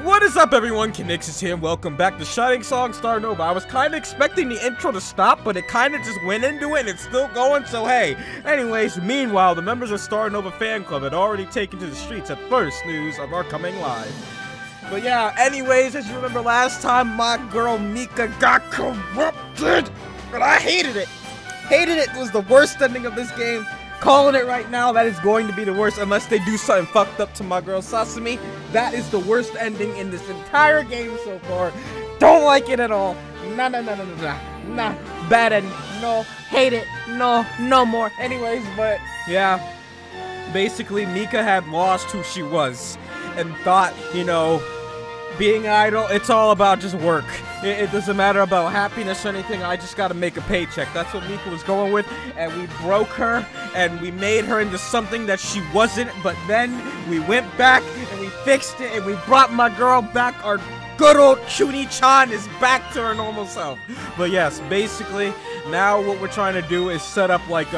What is up, everyone? Conixis here, and welcome back to Shining Song Starnova. I was kind of expecting the intro to stop, but it kind of just went into it, and it's still going, so hey. Anyways, meanwhile, the members of Starnova fan club had already taken to the streets at first news of our coming live. But yeah, anyways, as you remember last time, my girl Mika got corrupted, and I hated it. Hated it. It was the worst ending of this game. Calling it right now, that is going to be the worst unless they do something fucked up to my girl Sasami. That is the worst ending in this entire game so far. Don't like it at all. Nah. Bad ending. No. Hate it. No more. Anyways, but yeah. Basically, Mika had lost who she was and thought, you know, being idle, it's all about just work. It doesn't matter about happiness or anything. I just gotta make a paycheck. That's what Mika was going with, and we broke her, and we made her into something that she wasn't, but then we went back, and we fixed it, and we brought my girl back. Our good old Chuni-chan is back to her normal self. But yes, basically, now what we're trying to do is set up like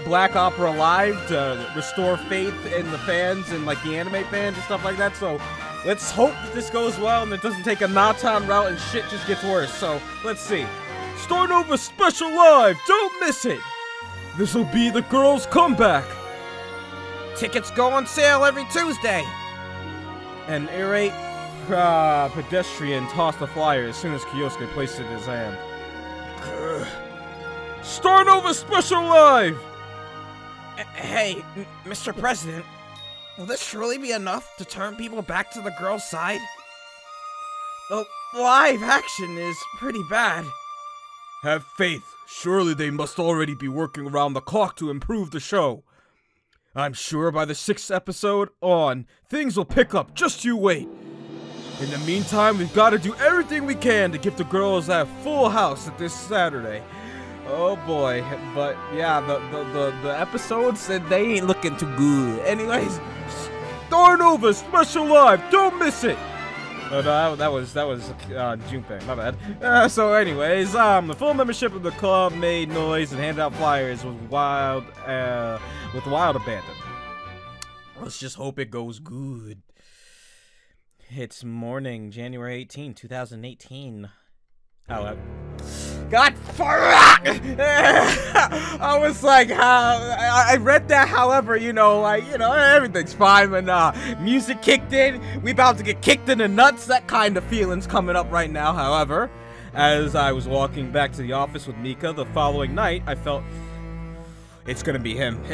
Black Opera Live to restore faith in the fans and like the anime fans and stuff like that. So let's hope that this goes well and it doesn't take a Natan route and shit just gets worse. So let's see. Starnova Special Live, don't miss it. This will be the girls' comeback. Tickets go on sale every Tuesday. An irate pedestrian tossed the flyer as soon as Kyosuke placed it in his hand. Starnova Special Live. Hey, Mr. President, will this surely be enough to turn people back to the girl's side? The live action is pretty bad. Have faith. Surely they must already be working around the clock to improve the show. I'm sure by the 6th episode on, things will pick up. Just you wait. In the meantime, we've got to do everything we can to give the girls that full house at this Saturday. Oh boy, but yeah, the episodes, they ain't looking too good. Anyways, Starnova Special Live, don't miss it! That was Junpei, my bad. So anyways, the full membership of the club made noise and handed out flyers with wild abandon. Let's just hope it goes good. It's morning, January 18, 2018. God fuck! I was like, I read that, however, you know, everything's fine, but music kicked in, we about to get kicked in the nuts, that kind of feeling's coming up right now, however. As I was walking back to the office with Mika the following night, I felt, it's gonna be him,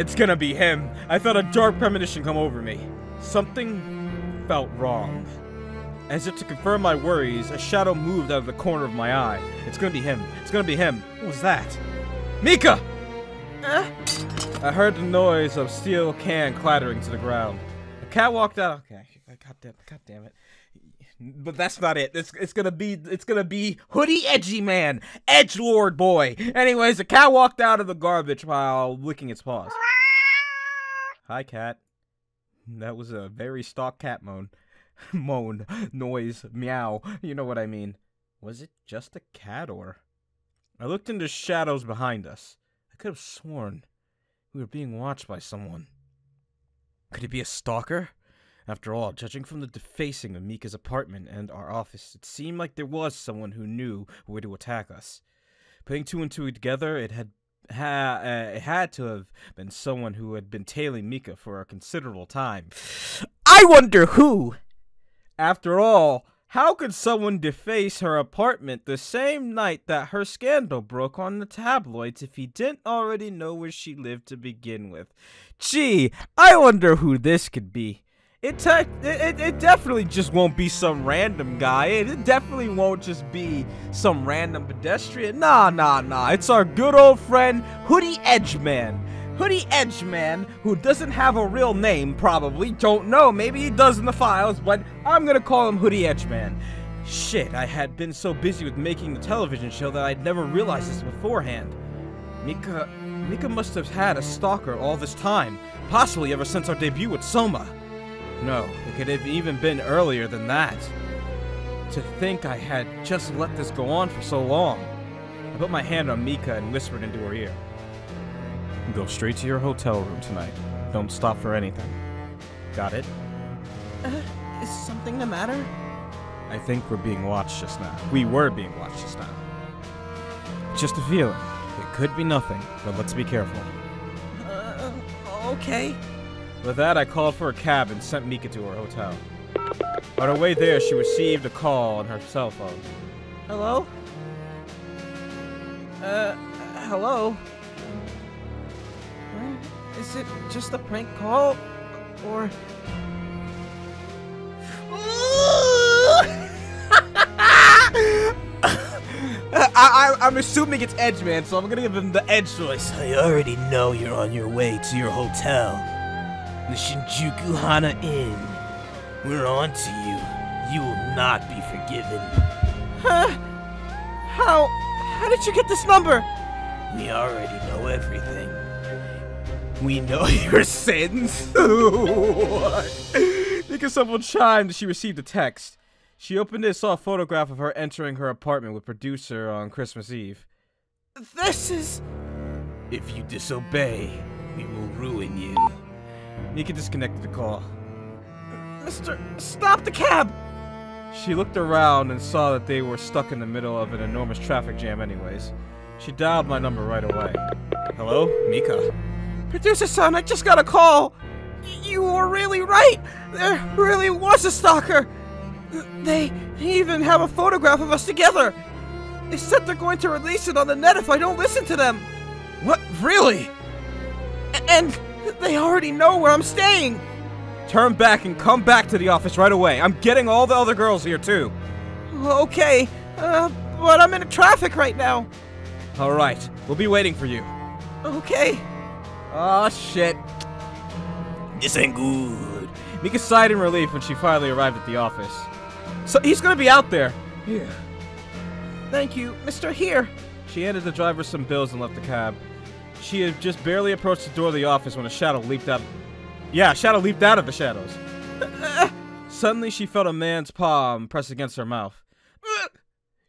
I felt a dark premonition come over me. Something felt wrong. As if to confirm my worries, a shadow moved out of the corner of my eye. It's gonna be him. What was that? Mika! I heard the noise of steel can clattering to the ground. A cat walked out. Okay, god damn it. But that's not it. It's gonna be Hoodie Edgy Man, Edgelord boy. Anyways, a cat walked out of the garbage while licking its paws. Hi, cat. That was a very stock cat moan, noise, meow, you know what I mean. Was it just a cat, or? I looked into shadows behind us. I could have sworn we were being watched by someone. Could it be a stalker? After all, judging from the defacing of Mika's apartment and our office, it seemed like there was someone who knew where to attack us. Putting two and two together, it had to have been someone who had been tailing Mika for a considerable time. I wonder who! After all, how could someone deface her apartment the same night that her scandal broke on the tabloids if he didn't already know where she lived to begin with? Gee, I wonder who this could be. It definitely just won't be some random guy. It definitely won't just be some random pedestrian. Nah. It's our good old friend, Hoodie Edgeman. Hoodie Edgeman, who doesn't have a real name, probably. Don't know, maybe he does in the files, but I'm gonna call him Hoodie Edgeman. Shit, I had been so busy with making the television show that I'd never realized this beforehand. Mika must have had a stalker all this time, possibly ever since our debut with Soma. No, it could have even been earlier than that. To think I had just let this go on for so long. I put my hand on Mika and whispered into her ear. Go straight to your hotel room tonight. Don't stop for anything. Got it? Is something the matter? I think we're being watched just now. We were being watched just now. Just a feeling. It could be nothing, but let's be careful. Okay. With that, I called for a cab and sent Mika to her hotel. On her way there, she received a call on her cell phone. Hello? Hello? Is it just a prank call? Or... I'm assuming it's Edge Man, so I'm gonna give him the Edge voice. I already know you're on your way to your hotel. The Shinjuku Hana Inn. We're on to you. You will not be forgiven. Huh? How did you get this number? We already know everything. We know your sins. What? Because someone chimed, she received a text. She opened it and saw a photograph of her entering her apartment with producer on Christmas Eve. This is... If you disobey, we will ruin you. Mika disconnected the call. Mister, stop the cab! She looked around and saw that they were stuck in the middle of an enormous traffic jam anyways. She dialed my number right away. Hello? Mika. Producer-san, I just got a call! You were really right! There really was a stalker! They even have a photograph of us together! They said they're going to release it on the net if I don't listen to them! What? Really? And they already know where I'm staying! Turn back and come back to the office right away. I'm getting all the other girls here too. Okay, but I'm in traffic right now. Alright, we'll be waiting for you. Okay. Oh shit. This ain't good. Mika sighed in relief when she finally arrived at the office. So he's gonna be out there. Here. Thank you, Mr. Here. She handed the driver some bills and left the cab. She had just barely approached the door of the office when a shadow leaped out. Yeah, a shadow leaped out of the shadows. Suddenly, she felt a man's palm press against her mouth.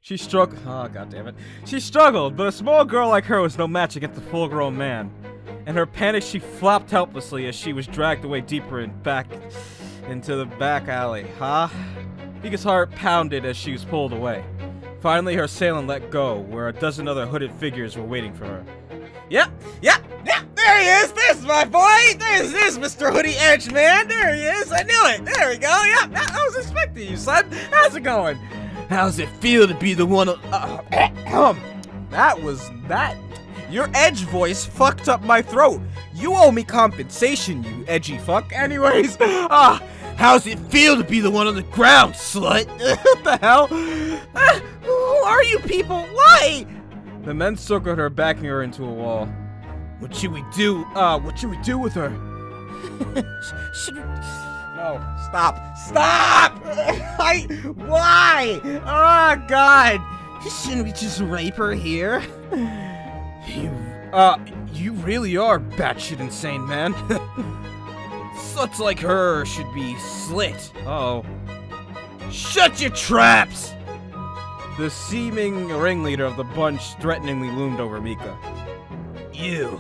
She struggled. Oh, goddammit. She struggled, but a small girl like her was no match against a full-grown man. In her panic, she flopped helplessly as she was dragged away deeper and back into the back alley. Huh? Mika's heart pounded as she was pulled away. Finally, her assailant let go, where a dozen other hooded figures were waiting for her. Yep, there he is! There's my boy! There's Mr. Hoodie Edge, man! There he is! I knew it! There we go! Yep, I was expecting you, son! How's it going? How's it feel to be the one That. Your Edge voice fucked up my throat. You owe me compensation, you edgy fuck. Anyways, how's it feel to be the one on the ground, slut? What the hell? Who are you people? Why? The men circled her, backing her into a wall. What should we do? What should we do with her? No, stop! Why? Oh, God! Shouldn't we just rape her here? You really are batshit insane, man. Sluts like her should be slit. Uh-oh. Shut your traps! The seeming ringleader of the bunch threateningly loomed over Mika. You.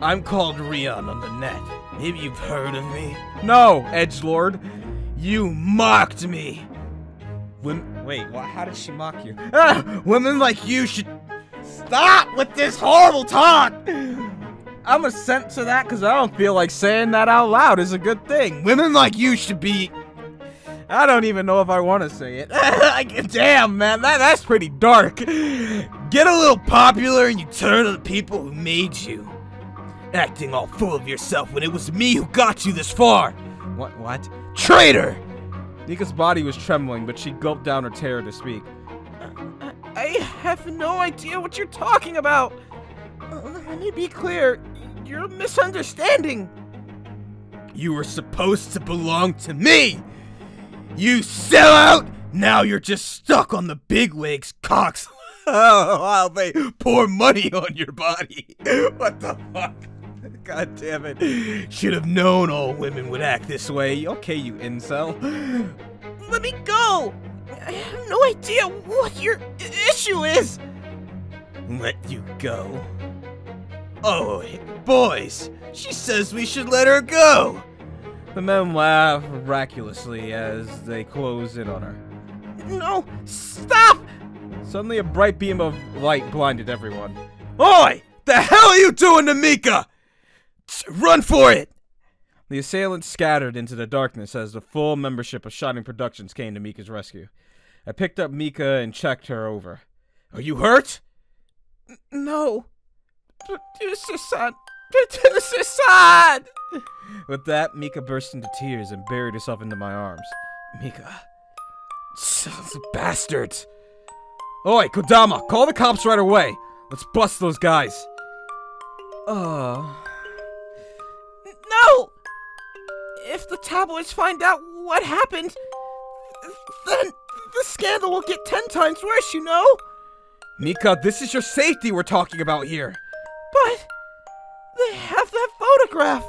I'm called Rion on the net. Maybe you've heard of me? No, Edgelord. You mocked me. Wait, how did she mock you? Women like you should... Stop with this horrible talk! I'm gonna censor that because I don't feel like saying that out loud is a good thing. Women like you should be... I don't even know if I want to say it. Damn, man, that's pretty dark. Get a little popular and you turn to the people who made you. Acting all full of yourself when it was me who got you this far. What? Traitor! Nika's body was trembling, but she gulped down her terror to speak. I have no idea what you're talking about. Let me be clear. You're misunderstanding. You were supposed to belong to me! You sell out! Now you're just stuck on the bigwigs' cocks. Oh, while they pour money on your body. What the fuck? God damn it. Should have known all women would act this way. Okay, you incel. Let me go! I have no idea what your issue is! Let you go? Oh, boys, she says we should let her go. The men laugh miraculously as they close in on her. No, stop! Suddenly a bright beam of light blinded everyone. Oi! The hell are you doing to Mika? Run for it! The assailants scattered into the darkness as the full membership of Shining Productions came to Mika's rescue. I picked up Mika and checked her over. Are you hurt? No. Producer-san. Producer-san! With that, Mika burst into tears and buried herself into my arms. Mika. Sons of bastards. Oi, Kodama, call the cops right away. Let's bust those guys. No! If the tabloids find out what happened, then the scandal will get 10 times worse, you know? Mika, this is your safety we're talking about here. But they have that photograph.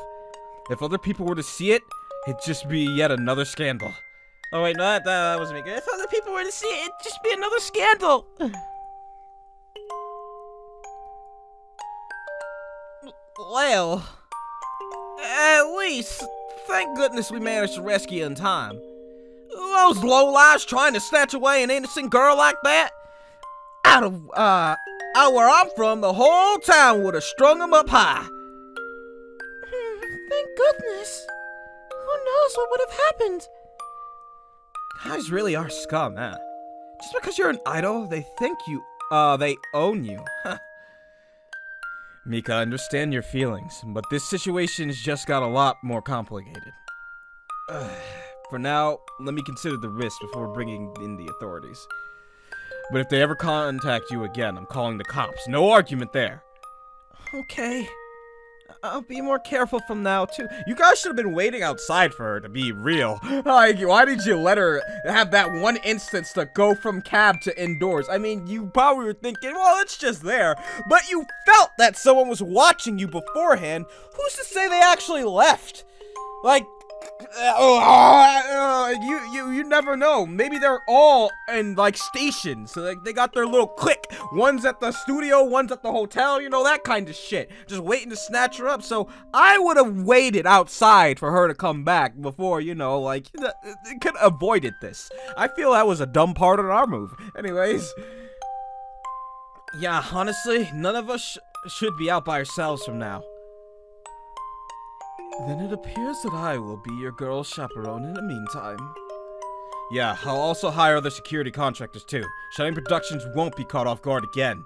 If other people were to see it, it'd just be yet another scandal. Oh wait, no, that wasn't me. If other people were to see it, it'd just be another scandal. Well, at least, thank goodness we managed to rescue you in time. Those lowlifes trying to snatch away an innocent girl like that? Out where I'm from, the whole town would have strung them up high. Thank goodness. Who knows what would have happened? Guys really are scum, huh? Just because you're an idol, they think they own you. Mika, I understand your feelings, but this situation has just got a lot more complicated. For now, let me consider the risk before bringing in the authorities. But if they ever contact you again, I'm calling the cops. No argument there. Okay. I'll be more careful from now, too. You guys should have been waiting outside for her to be real. Like, why did you let her have that one instance to go from cab to indoors? I mean, you probably were thinking, well, it's just there. But you felt that someone was watching you beforehand. Who's to say they actually left? Like, you never know. Maybe they're all in, like, stations. So, like, they got their little clique. One's at the studio, one's at the hotel, you know, that kind of shit. Just waiting to snatch her up. So, I would have waited outside for her to come back before, you know, like, could have avoided this. I feel that was a dumb part of our move. Anyways. Yeah, honestly, none of us should be out by ourselves from now. Then it appears that I will be your girl's chaperone in the meantime. Yeah, I'll also hire other security contractors too. Shining Productions won't be caught off guard again.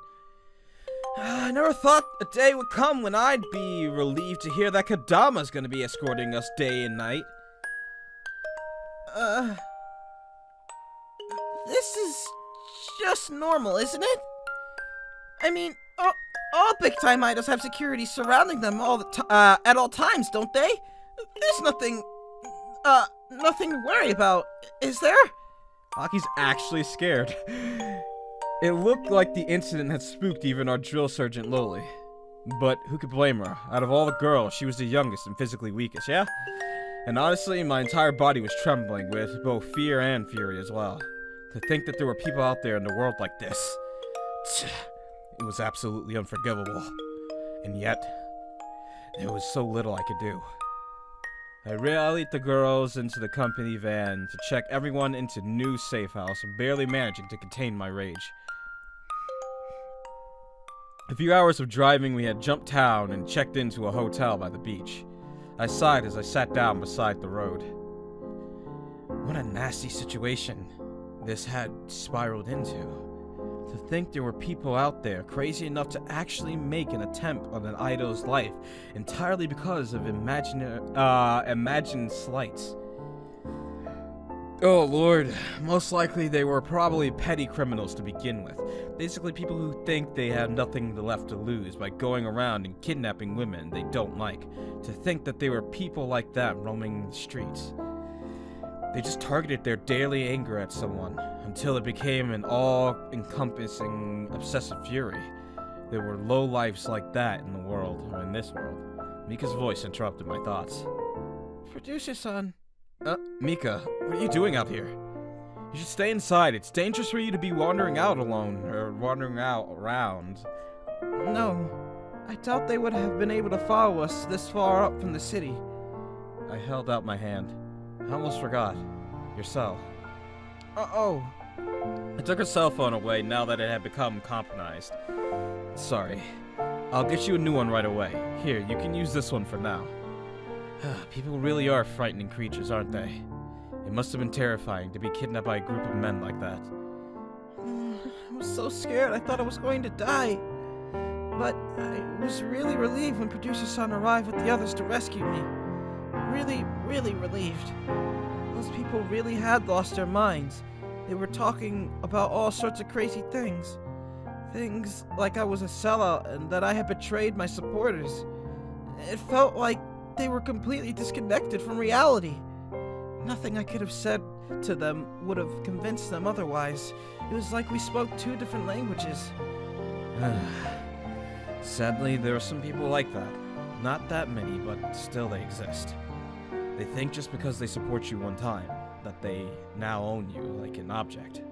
I never thought a day would come when I'd be relieved to hear that Kodama's gonna be escorting us day and night. This is just normal, isn't it? I mean, all big-time idols have security surrounding them at all times, don't they? There's nothing to worry about, is there? Aki's actually scared. It looked like the incident had spooked even our drill sergeant Loli. But who could blame her? Out of all the girls, she was the youngest and physically weakest, yeah? And honestly, my entire body was trembling with both fear and fury as well. To think that there were people out there in the world like this. It was absolutely unforgivable. And yet, there was so little I could do. I rallied the girls into the company van to check everyone into new safe house, barely managing to contain my rage. A few hours of driving, we had jumped town and checked into a hotel by the beach. I sighed as I sat down beside the road. What a nasty situation this had spiraled into. To think there were people out there crazy enough to actually make an attempt on an idol's life entirely because of imagined slights. Oh lord, most likely they were probably petty criminals to begin with. Basically people who think they have nothing left to lose by going around and kidnapping women they don't like. To think that they were people like that roaming the streets. They just targeted their daily anger at someone, until it became an all-encompassing obsessive fury. There were lowlifes like that in the world, or in this world. Mika's voice interrupted my thoughts. Producer-san. Mika, what are you doing out here? You should stay inside. It's dangerous for you to be wandering out alone, or wandering out around. No, I doubt they would have been able to follow us this far up from the city. I held out my hand. I almost forgot. Your cell. Oh. I took her cell phone away now that it had become compromised. Sorry. I'll get you a new one right away. Here, you can use this one for now. People really are frightening creatures, aren't they? It must have been terrifying to be kidnapped by a group of men like that. I was so scared I thought I was going to die. But I was really relieved when Producer-san arrived with the others to rescue me. Really, really relieved. Those people really had lost their minds. They were talking about all sorts of crazy things. Things like I was a sellout and that I had betrayed my supporters. It felt like they were completely disconnected from reality. Nothing I could have said to them would have convinced them otherwise. It was like we spoke two different languages. Sadly, there are some people like that. Not that many, but still they exist. They think just because they support you one time, that they now own you like an object.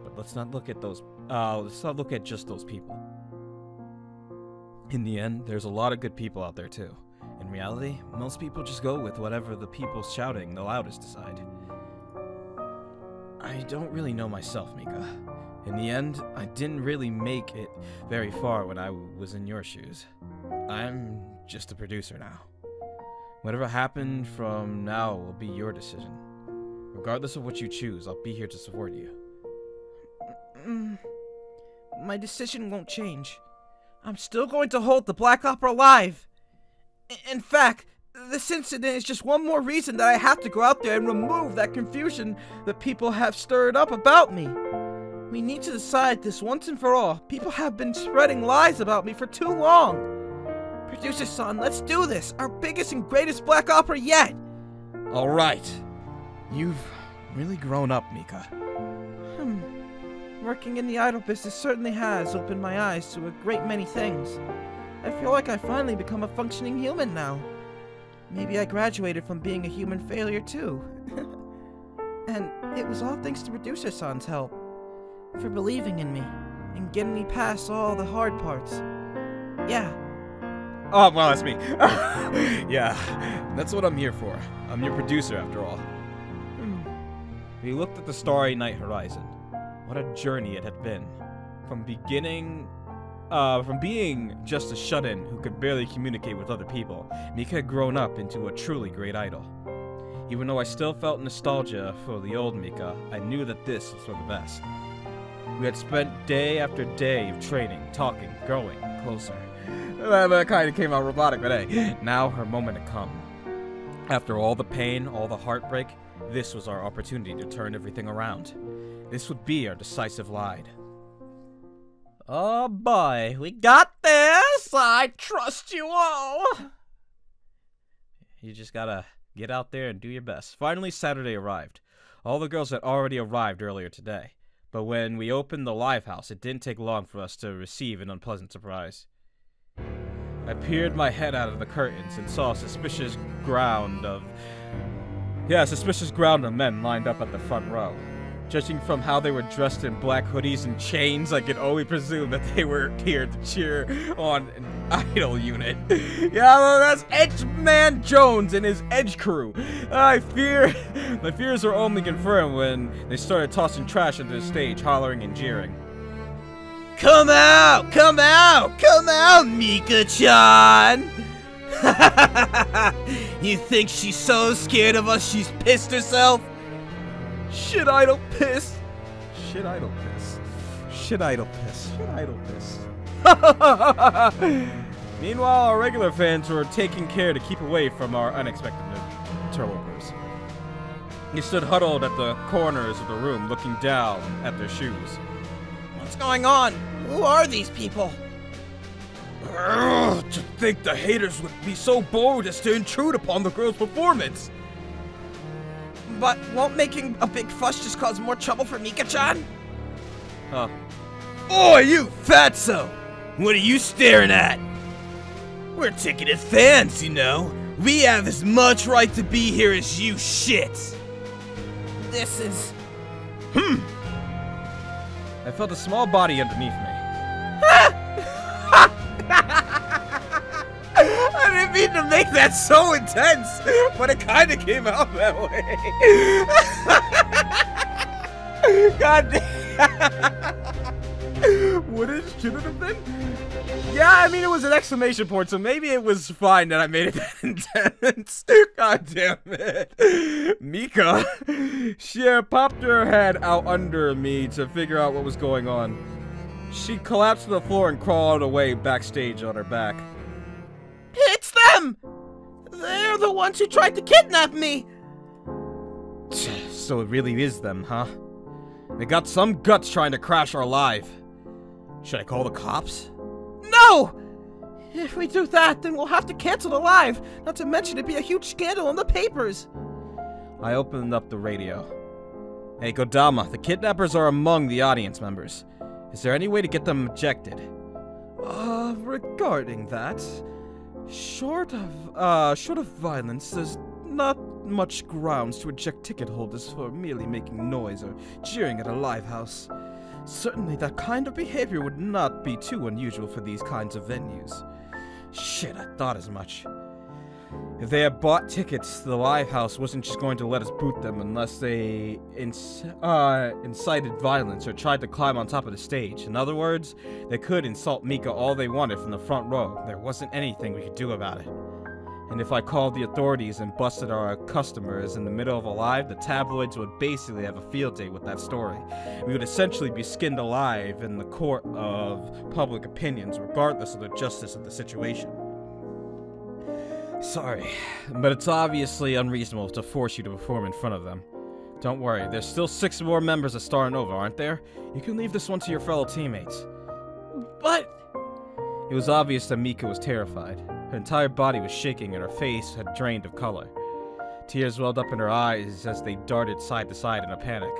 But let's not look at just those people. In the end, there's a lot of good people out there too. In reality, most people just go with whatever the people shouting the loudest decide. I don't really know myself, Mika. In the end, I didn't really make it very far when I was in your shoes. I'm just a producer now. Whatever happened from now will be your decision. Regardless of what you choose, I'll be here to support you. My decision won't change. I'm still going to hold the Black Opera alive. In fact, this incident is just one more reason that I have to go out there and remove that confusion that people have stirred up about me. We need to decide this once and for all. People have been spreading lies about me for too long. Producer-san, let's do this. Our biggest and greatest Black Opera yet. All right. You've really grown up, Mika. Working in the idol business certainly has opened my eyes to a great many things. I feel like I've finally become a functioning human now. Maybe I graduated from being a human failure too. And it was all thanks to Producer-san's help. For believing in me and getting me past all the hard parts. Yeah. Oh, well, that's me. Yeah, that's what I'm here for. I'm your producer, after all. We looked at the starry night horizon. What a journey it had been. From being just a shut-in who could barely communicate with other people, Mika had grown up into a truly great idol. Even though I still felt nostalgia for the old Mika, I knew that this was for the best. We had spent day after day of training, talking, growing closer. That kind of came out robotic, but hey, now her moment had come. After all the pain, all the heartbreak, this was our opportunity to turn everything around. This would be our decisive ride. Oh boy, we got this! I trust you all! You just gotta get out there and do your best. Finally, Saturday arrived. All the girls had already arrived earlier today. But when we opened the live house, it didn't take long for us to receive an unpleasant surprise. I peered my head out of the curtains and saw a suspicious ground of men lined up at the front row. Judging from how they were dressed in black hoodies and chains, I could only presume that they were here to cheer on an idol unit. Yeah, well, that's Edgeman Jones and his Edge crew. My fears were only confirmed when they started tossing trash into the stage, hollering and jeering. Come out! Come out! Come out, Mika-chan! You think she's so scared of us she's pissed herself? Shit idol piss. Shit idol piss. Shit idol piss. Shit idol piss. Meanwhile, our regular fans were taking care to keep away from our unexpected interlopers. They stood huddled at the corners of the room, looking down at their shoes. What's going on? Who are these people? To think the haters would be so bold as to intrude upon the girl's performance. But won't making a big fuss just cause more trouble for Mika-chan? Oi, you fatso! What are you staring at? We're ticketed fans, you know. We have as much right to be here as you shits. This is... I felt a small body underneath me. I didn't mean to make that so intense, but it kind of came out that way. God damn. What should it have been? Yeah, I mean, it was an exclamation point, so maybe it was fine that I made it that intense. God damn it. Mika, she popped her head out under me to figure out what was going on. She collapsed to the floor and crawled away backstage on her back. It's them! They're the ones who tried to kidnap me! So it really is them, huh? They got some guts trying to crash our live. Should I call the cops? No! If we do that, then we'll have to cancel the live. Not to mention it'd be a huge scandal in the papers. I opened up the radio. Hey, Kodama, the kidnappers are among the audience members. Is there any way to get them ejected? Regarding that, short of violence, there's not much grounds to eject ticket holders for merely making noise or cheering at a live house. Certainly that kind of behavior would not be too unusual for these kinds of venues. Shit, I thought as much. If they had bought tickets, the live house wasn't just going to let us boot them unless they incited violence or tried to climb on top of the stage. In other words, they could insult Mika all they wanted from the front row. There wasn't anything we could do about it. And if I called the authorities and busted our customers in the middle of a live, the tabloids would basically have a field day with that story. We would essentially be skinned alive in the court of public opinions, regardless of the justice of the situation. Sorry, but it's obviously unreasonable to force you to perform in front of them. Don't worry, there's still 6 more members of Starnova, aren't there? You can leave this one to your fellow teammates. But... It was obvious that Mika was terrified. Her entire body was shaking and her face had drained of color. Tears welled up in her eyes as they darted side to side in a panic.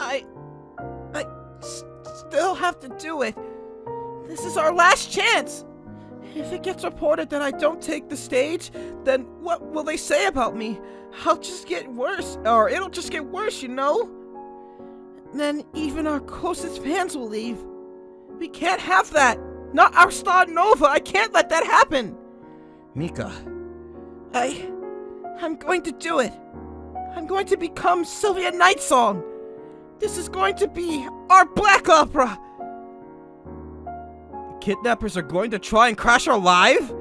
I still have to do it. This is our last chance. If it gets reported that I don't take the stage, then what will they say about me? I'll just get worse, or it'll just get worse, you know? Then even our closest fans will leave. We can't have that. Not our Starnova. I can't let that happen. Mika. I'm going to do it. I'm going to become Sylvia Nightsong. This is going to be our black opera. Kidnappers are going to try and crash our live?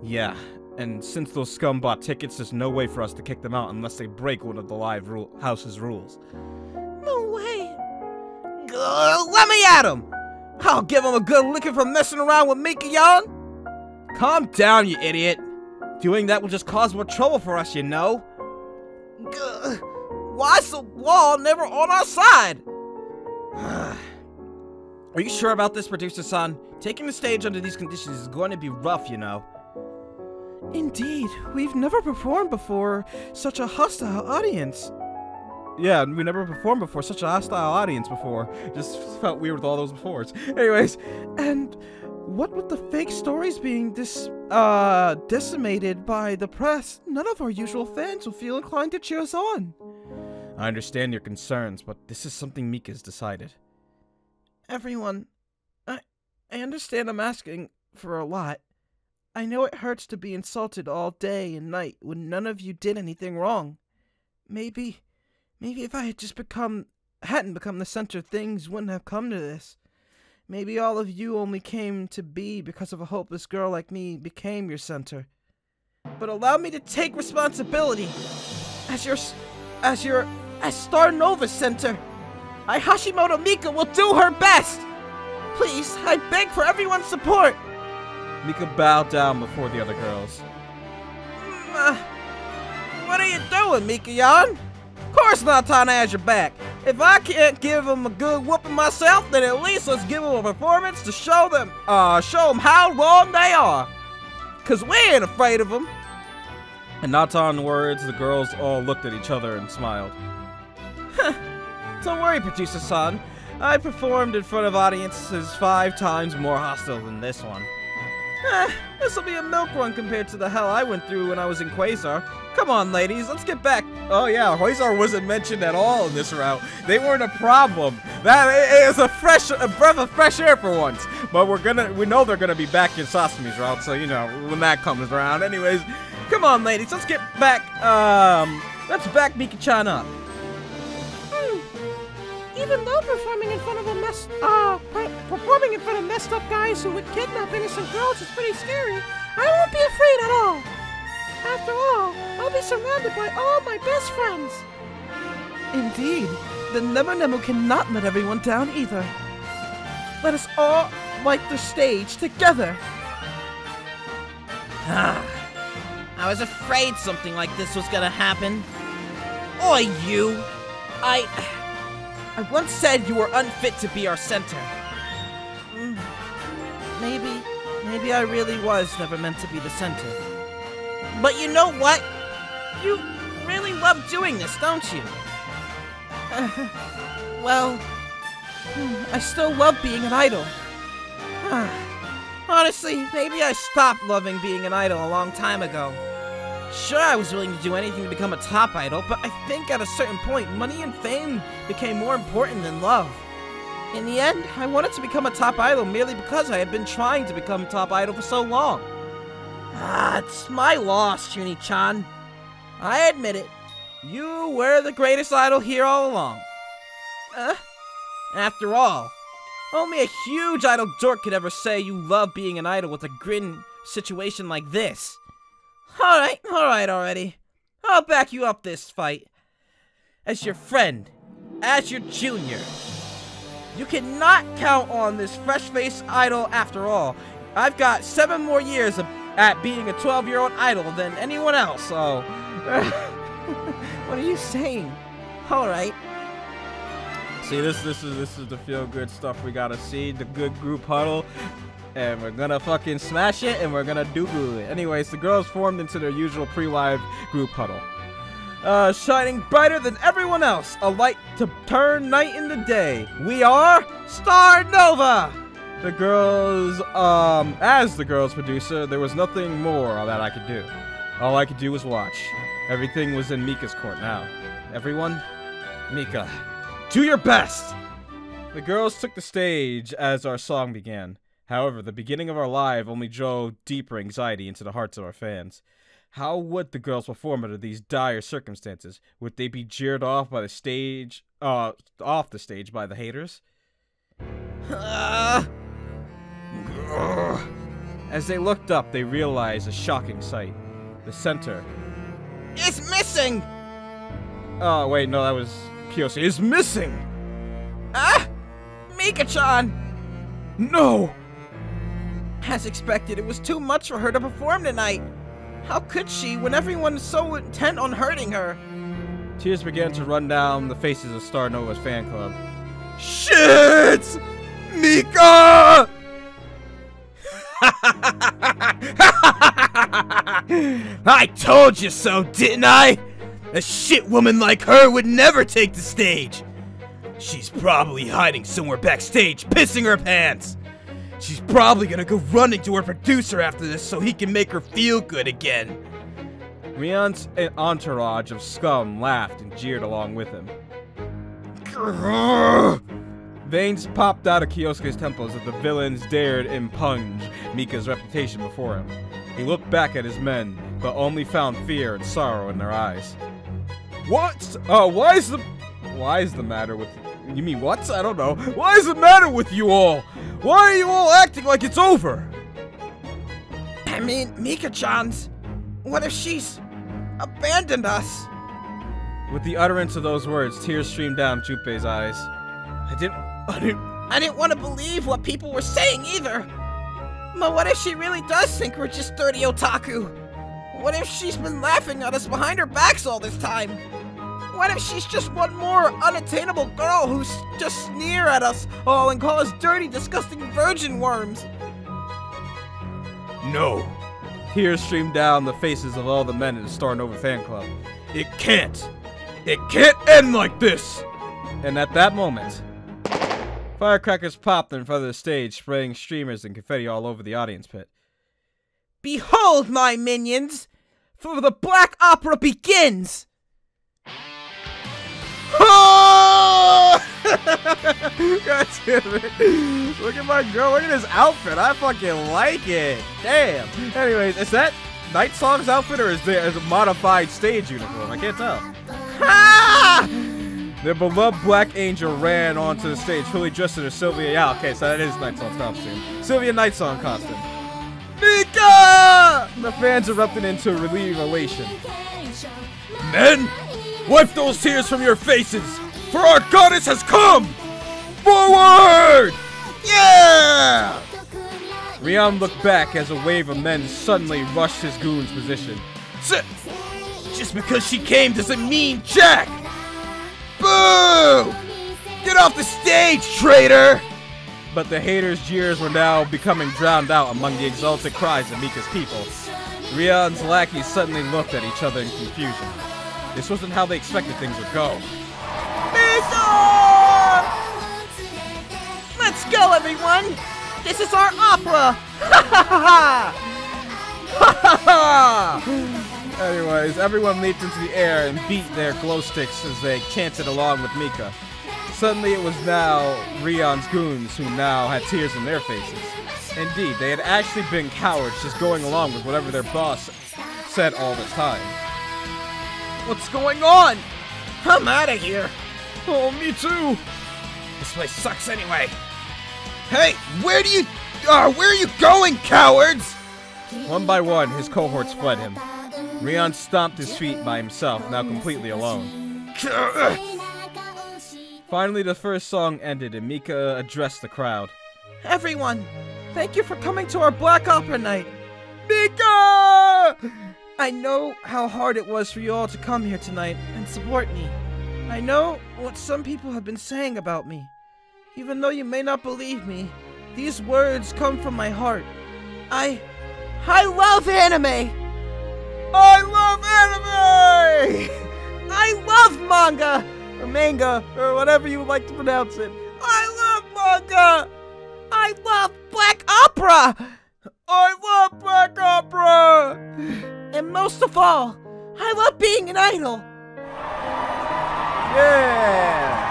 Yeah, and since those scum bought tickets, there's no way for us to kick them out unless they break one of the live house's rules. No way. Let me at him. I'll give him a good licking for messing around with Mika Yon. Calm down, you idiot. Doing that will just cause more trouble for us, you know. Why's the wall never on our side? Are you sure about this, Producer-san? Taking the stage under these conditions is going to be rough, you know. Indeed, we've never performed before such a hostile audience. Yeah, we never performed before such a hostile audience before. Just felt weird with all those befores. Anyways, and what with the fake stories being decimated by the press, none of our usual fans will feel inclined to cheer us on. I understand your concerns, but this is something Mika's decided. Everyone, I understand I'm asking for a lot. I know it hurts to be insulted all day and night when none of you did anything wrong. Maybe if I had just hadn't become the center, things wouldn't have come to this. Maybe all of you only came to be because of a hopeless girl like me became your center. But allow me to take responsibility as Starnova center. Hashimoto Mika will do her best. Please, I beg for everyone's support. Mika bowed down before the other girls. What are you doing, Mika-yan? Of course Natana has your back. If I can't give him a good whooping myself, then at least let's give him a performance to show them how wrong they are. Cause we ain't afraid of them. And Natan's words, the girls all looked at each other and smiled. Don't worry, Producer-san. I performed in front of audiences 5 times more hostile than this one. This'll be a milk run compared to the hell I went through when I was in Quasar. Come on, ladies, let's get back. Oh yeah, Quasar wasn't mentioned at all in this route. They weren't a problem. It was a breath of fresh air for once. But we know they're gonna be back in Sasame's route, so you know when that comes around. Anyways, come on, ladies, let's get back. Let's back Mika-chan up. Even though performing in front of messed up guys who would kidnap innocent girls is pretty scary, I won't be afraid at all. After all, I'll be surrounded by all my best friends. Indeed, the Nemu cannot let everyone down either. Let us all light the stage together. I was afraid something like this was gonna happen. Oi, you! I once said you were unfit to be our center. Maybe I really was never meant to be the center. But you know what? You really love doing this, don't you? Well, I still love being an idol. Honestly, maybe I stopped loving being an idol a long time ago. Sure, I was willing to do anything to become a top idol, but I think at a certain point, money and fame became more important than love. In the end, I wanted to become a top idol merely because I had been trying to become a top idol for so long. It's my loss, Junie-chan. I admit it. You were the greatest idol here all along. After all, only a huge idol dork could ever say you love being an idol with a grin situation like this. Alright already. I'll back you up this fight. As your friend. As your junior. You cannot count on this fresh-faced idol after all. I've got 7 more years at being a 12-year-old idol than anyone else, so... What are you saying? Alright. See, this is the feel-good stuff we gotta see. The good group huddle. And we're gonna fucking smash it, and we're gonna do good. Anyways, the girls formed into their usual pre-live group huddle. Shining brighter than everyone else, a light to turn night into day. We are Starnova! The girls, as the girls' producer, there was nothing more that I could do. All I could do was watch. Everything was in Mika's court now. Everyone, Mika, do your best! The girls took the stage as our song began. However, the beginning of our live only drove deeper anxiety into the hearts of our fans. How would the girls perform under these dire circumstances? Would they be jeered off by the stage, off the stage by the haters? As they looked up, they realized a shocking sight. The center. It's missing! Oh, wait, no, that was Kiyoshi. It's missing! Mika-chan! No! As expected, it was too much for her to perform tonight. How could she when everyone is so intent on hurting her? Tears began to run down the faces of Starnova's fan club. Shit! Mika! I told you so, didn't I? A shit woman like her would never take the stage. She's probably hiding somewhere backstage, pissing her pants. She's probably gonna go running to her producer after this so he can make her feel good again. Rion's entourage of scum laughed and jeered along with him. Veins popped out of Kyosuke's temples as the villains dared impugn Mika's reputation before him. He looked back at his men, but only found fear and sorrow in their eyes. What? Why is the matter with you? You mean what? I don't know. Why is the matter with you all? Why are you all acting like it's over? I mean, Mika-chan's. What if she's abandoned us? With the utterance of those words, tears streamed down Junpei's eyes. I didn't want to believe what people were saying either. But what if she really does think we're just dirty otaku? What if she's been laughing at us behind our backs all this time? What if she's just one more unattainable girl who's just sneer at us all and call us dirty, disgusting virgin worms? No. Tears streamed down the faces of all the men in the Starnova fan club. It can't. It can't end like this! And at that moment, firecrackers popped in front of the stage, spraying streamers and confetti all over the audience pit. Behold, my minions, for the Black Opera begins! Oh! God damn it. Look at my girl. Look at his outfit. I fucking like it. Damn. Anyways, is that Night Song's outfit or is there a modified stage uniform? I can't tell. Ha! The beloved Black Angel ran onto the stage, fully dressed in her Sylvia. Yeah, okay, so that is Night Song's costume. Sylvia Night Song costume. Mika! The fans erupted into relieved elation. Men, wipe those tears from your faces, for our goddess has come! Forward! Yeah! Rion looked back as a wave of men suddenly rushed his goon's position. Just because she came doesn't mean jack! Boo! Get off the stage, traitor! But the haters' jeers were now becoming drowned out among the exultant cries of Mika's people. Rion's lackeys suddenly looked at each other in confusion. This wasn't how they expected things would go. Mika! Let's go, everyone! This is our opera! Anyways, everyone leaped into the air and beat their glow sticks as they chanted along with Mika. Suddenly it was now Rion's goons who now had tears in their faces. Indeed, they had actually been cowards just going along with whatever their boss said all the time. What's going on? I'm out of here. Oh, me too. This place sucks anyway. Hey, where are you going, cowards? One by one, his cohorts fled him. Rion stomped his feet by himself, now completely alone. Finally, the first song ended and Mika addressed the crowd. Everyone, thank you for coming to our Black Opera night. Mika! I know how hard it was for you all to come here tonight and support me. I know what some people have been saying about me. Even though you may not believe me, these words come from my heart. I love anime! I love anime! I love manga! Or manga, or whatever you would like to pronounce it. I love manga! I love Black Opera! I love Black Opera! And most of all, I love being an idol! Yeah!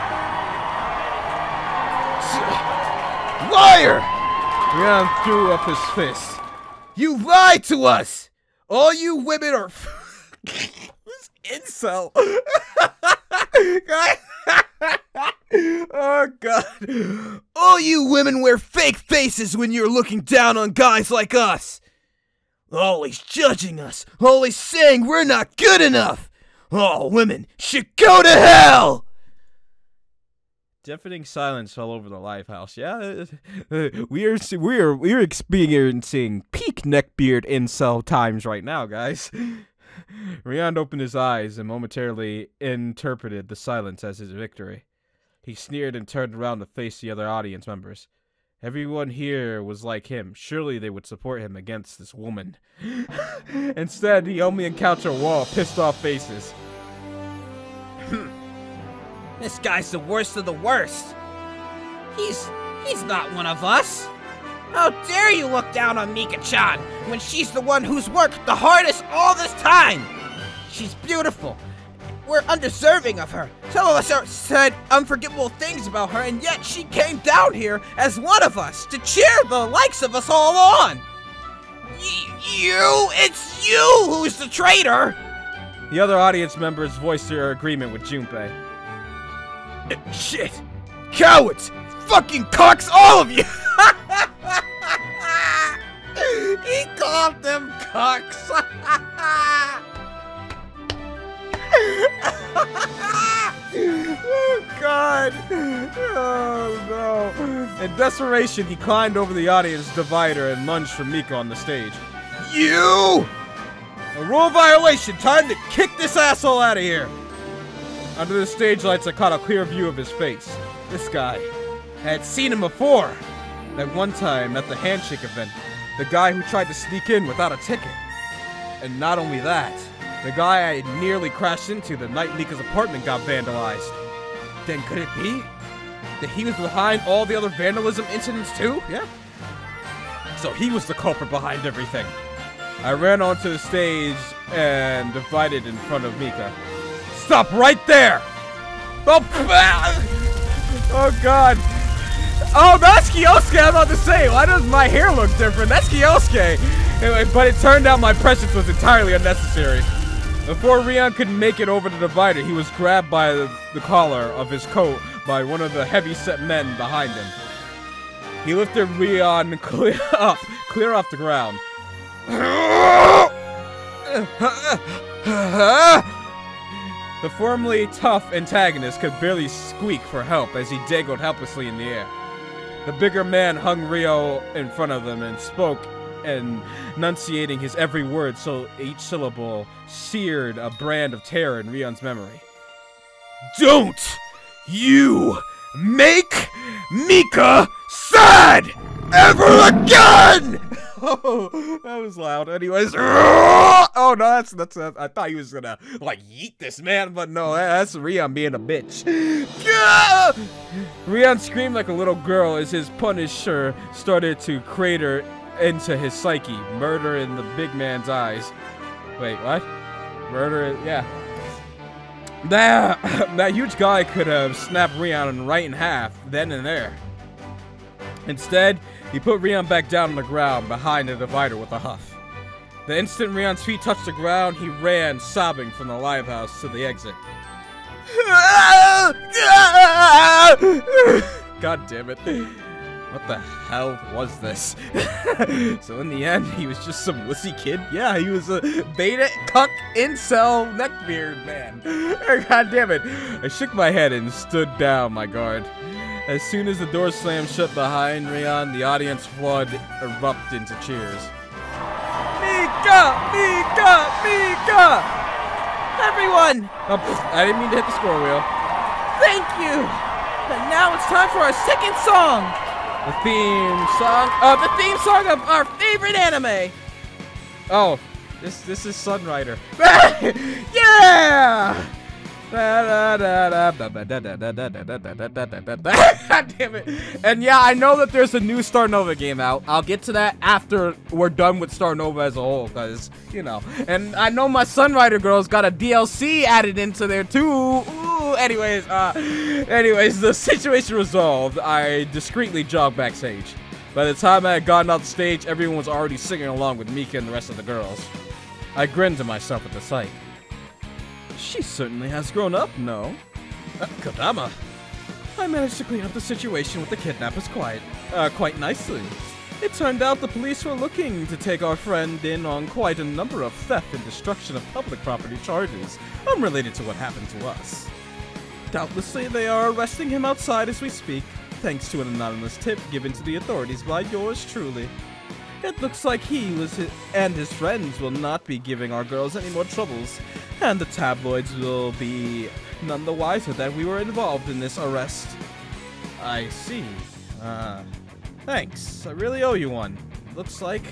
Liar! Rion threw up his fist. You lied to us! All you women are... This incel. Oh, God. All you women wear fake faces when you're looking down on guys like us. Always judging us. Always saying we're not good enough. All women should go to hell! Deafening silence fell over the Lifehouse. Yeah, we're experiencing peak neckbeard incel times right now, guys. Rion opened his eyes and momentarily interpreted the silence as his victory. He sneered and turned around to face the other audience members. Everyone here was like him. Surely they would support him against this woman. Instead, he only encountered a wall of pissed-off faces. This guy's the worst of the worst. He's not one of us. How dare you look down on Mika-chan when she's the one who's worked the hardest all this time? She's beautiful. We're undeserving of her. Some of us said unforgivable things about her, and yet she came down here as one of us to cheer the likes of us all on. It's you who's the traitor. The other audience members voiced their agreement with Junpei. Shit! Cowards! Fucking cocks, all of you! He called them cocks! Oh, God! Oh, no. In desperation, he climbed over the audience divider and lunged for Mika on the stage. You! A rule violation! Time to kick this asshole out of here! Under the stage lights, I caught a clear view of his face. This guy. I had seen him before. That one time at the handshake event. The guy who tried to sneak in without a ticket. And not only that, the guy I had nearly crashed into the night Mika's apartment got vandalized. Then could it be that he was behind all the other vandalism incidents too? Yeah. So he was the culprit behind everything. I ran onto the stage and divided in front of Mika. Stop right there! Oh, oh God. Oh, that's Kyosuke, I'm about to say. Why does my hair look different? That's Kyosuke. Anyway, but it turned out my presence was entirely unnecessary. Before Rion could make it over the divider, he was grabbed by the collar of his coat by one of the heavy-set men behind him. He lifted Rion clear off the ground. The formerly tough antagonist could barely squeak for help as he dangled helplessly in the air. The bigger man hung Rio in front of them and spoke, enunciating his every word so each syllable seared a brand of terror in Rion's memory. Don't you make Mika sad ever again! Oh, that was loud. Anyways, oh no, that's. I thought he was gonna like yeet this man, but no, that's Rion being a bitch. Rion screamed like a little girl as his punisher started to crater into his psyche, murder in the big man's eyes. Wait, what? Murder? Yeah. That huge guy could have snapped Rion right in half then and there. Instead, he put Rion back down on the ground behind the divider with a huff. The instant Rion's feet touched the ground, he ran, sobbing, from the live house to the exit. God damn it. What the hell was this? So in the end, he was just some wussy kid? Yeah, he was a beta cuck incel neckbeard man. God damn it. I shook my head and stood down my guard. As soon as the door slammed shut behind Rion, the audience flood erupted into cheers. Mika! Mika! Mika! Everyone! Oh, I didn't mean to hit the score wheel. Thank you! And now it's time for our second song! The theme song of our favorite anime! Oh, this is Sunrider. Yeah! God damn it. And yeah, I know that there's a new Starnova game out. I'll get to that after we're done with Starnova as a whole, because, you know. And I know my Sunrider girl's got a DLC added into there too. Ooh, anyways, the situation resolved. I discreetly jogged backstage. By the time I had gotten off the stage, everyone was already singing along with Mika and the rest of the girls. I grinned to myself at the sight. She certainly has grown up, no? Kodama. I managed to clean up the situation with the kidnappers quite nicely. It turned out the police were looking to take our friend in on quite a number of theft and destruction of public property charges, unrelated to what happened to us. Doubtlessly, they are arresting him outside as we speak, thanks to an anonymous tip given to the authorities by yours truly. It looks like he and his friends will not be giving our girls any more troubles, and the tabloids will be none the wiser that we were involved in this arrest. I see. Thanks. I really owe you one. Looks like...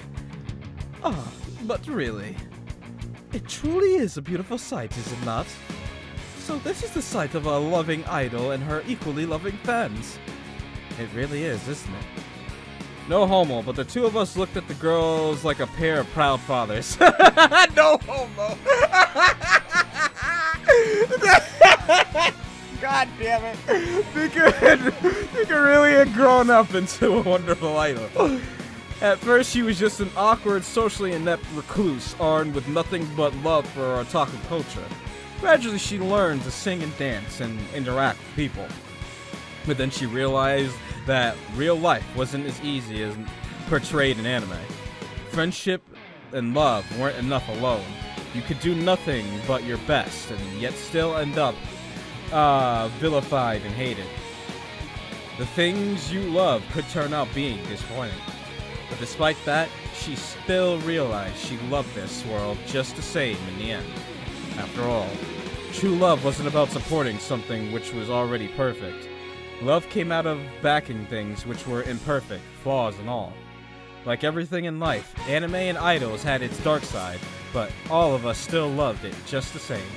Ah, but really... It truly is a beautiful sight, is it not? So this is the sight of a loving idol and her equally loving fans. It really is, isn't it? No homo, but the two of us looked at the girls like a pair of proud fathers. No homo. God damn it. Mika really had grown up into a wonderful idol. At first, she was just an awkward, socially inept recluse, armed with nothing but love for our otaku culture. Gradually, she learned to sing and dance and interact with people. But then she realized that real life wasn't as easy as portrayed in anime. Friendship and love weren't enough alone. You could do nothing but your best and yet still end up vilified and hated. The things you love could turn out being disappointing. But despite that, she still realized she loved this world just the same in the end. After all, true love wasn't about supporting something which was already perfect. Love came out of backing things which were imperfect, flaws and all. Like everything in life, anime and idols had its dark side, but all of us still loved it just the same.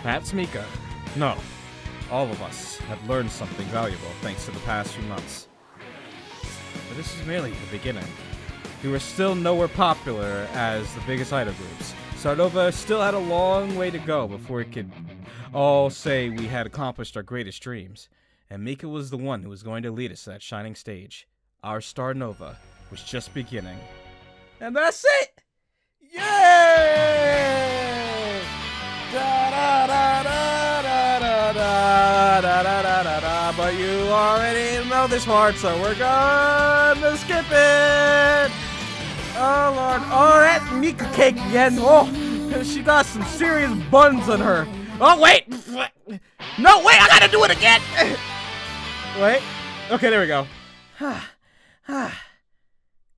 Perhaps Mika. No. All of us have learned something valuable thanks to the past few months. But this is merely the beginning. we were still nowhere popular as the biggest idol groups. Starnova still had a long way to go before it could all say we had accomplished our greatest dreams. And Mika was the one who was going to lead us to that shining stage. Our Starnova was just beginning. And that's it! Yay! Da da da da da da da da da da da. But you already know this part, so we're gonna skip it. Oh Lord! Oh, that Mika cake again! Oh, she got some serious buns on her. Oh wait! No, wait! I gotta do it again. Wait. Okay, there we go.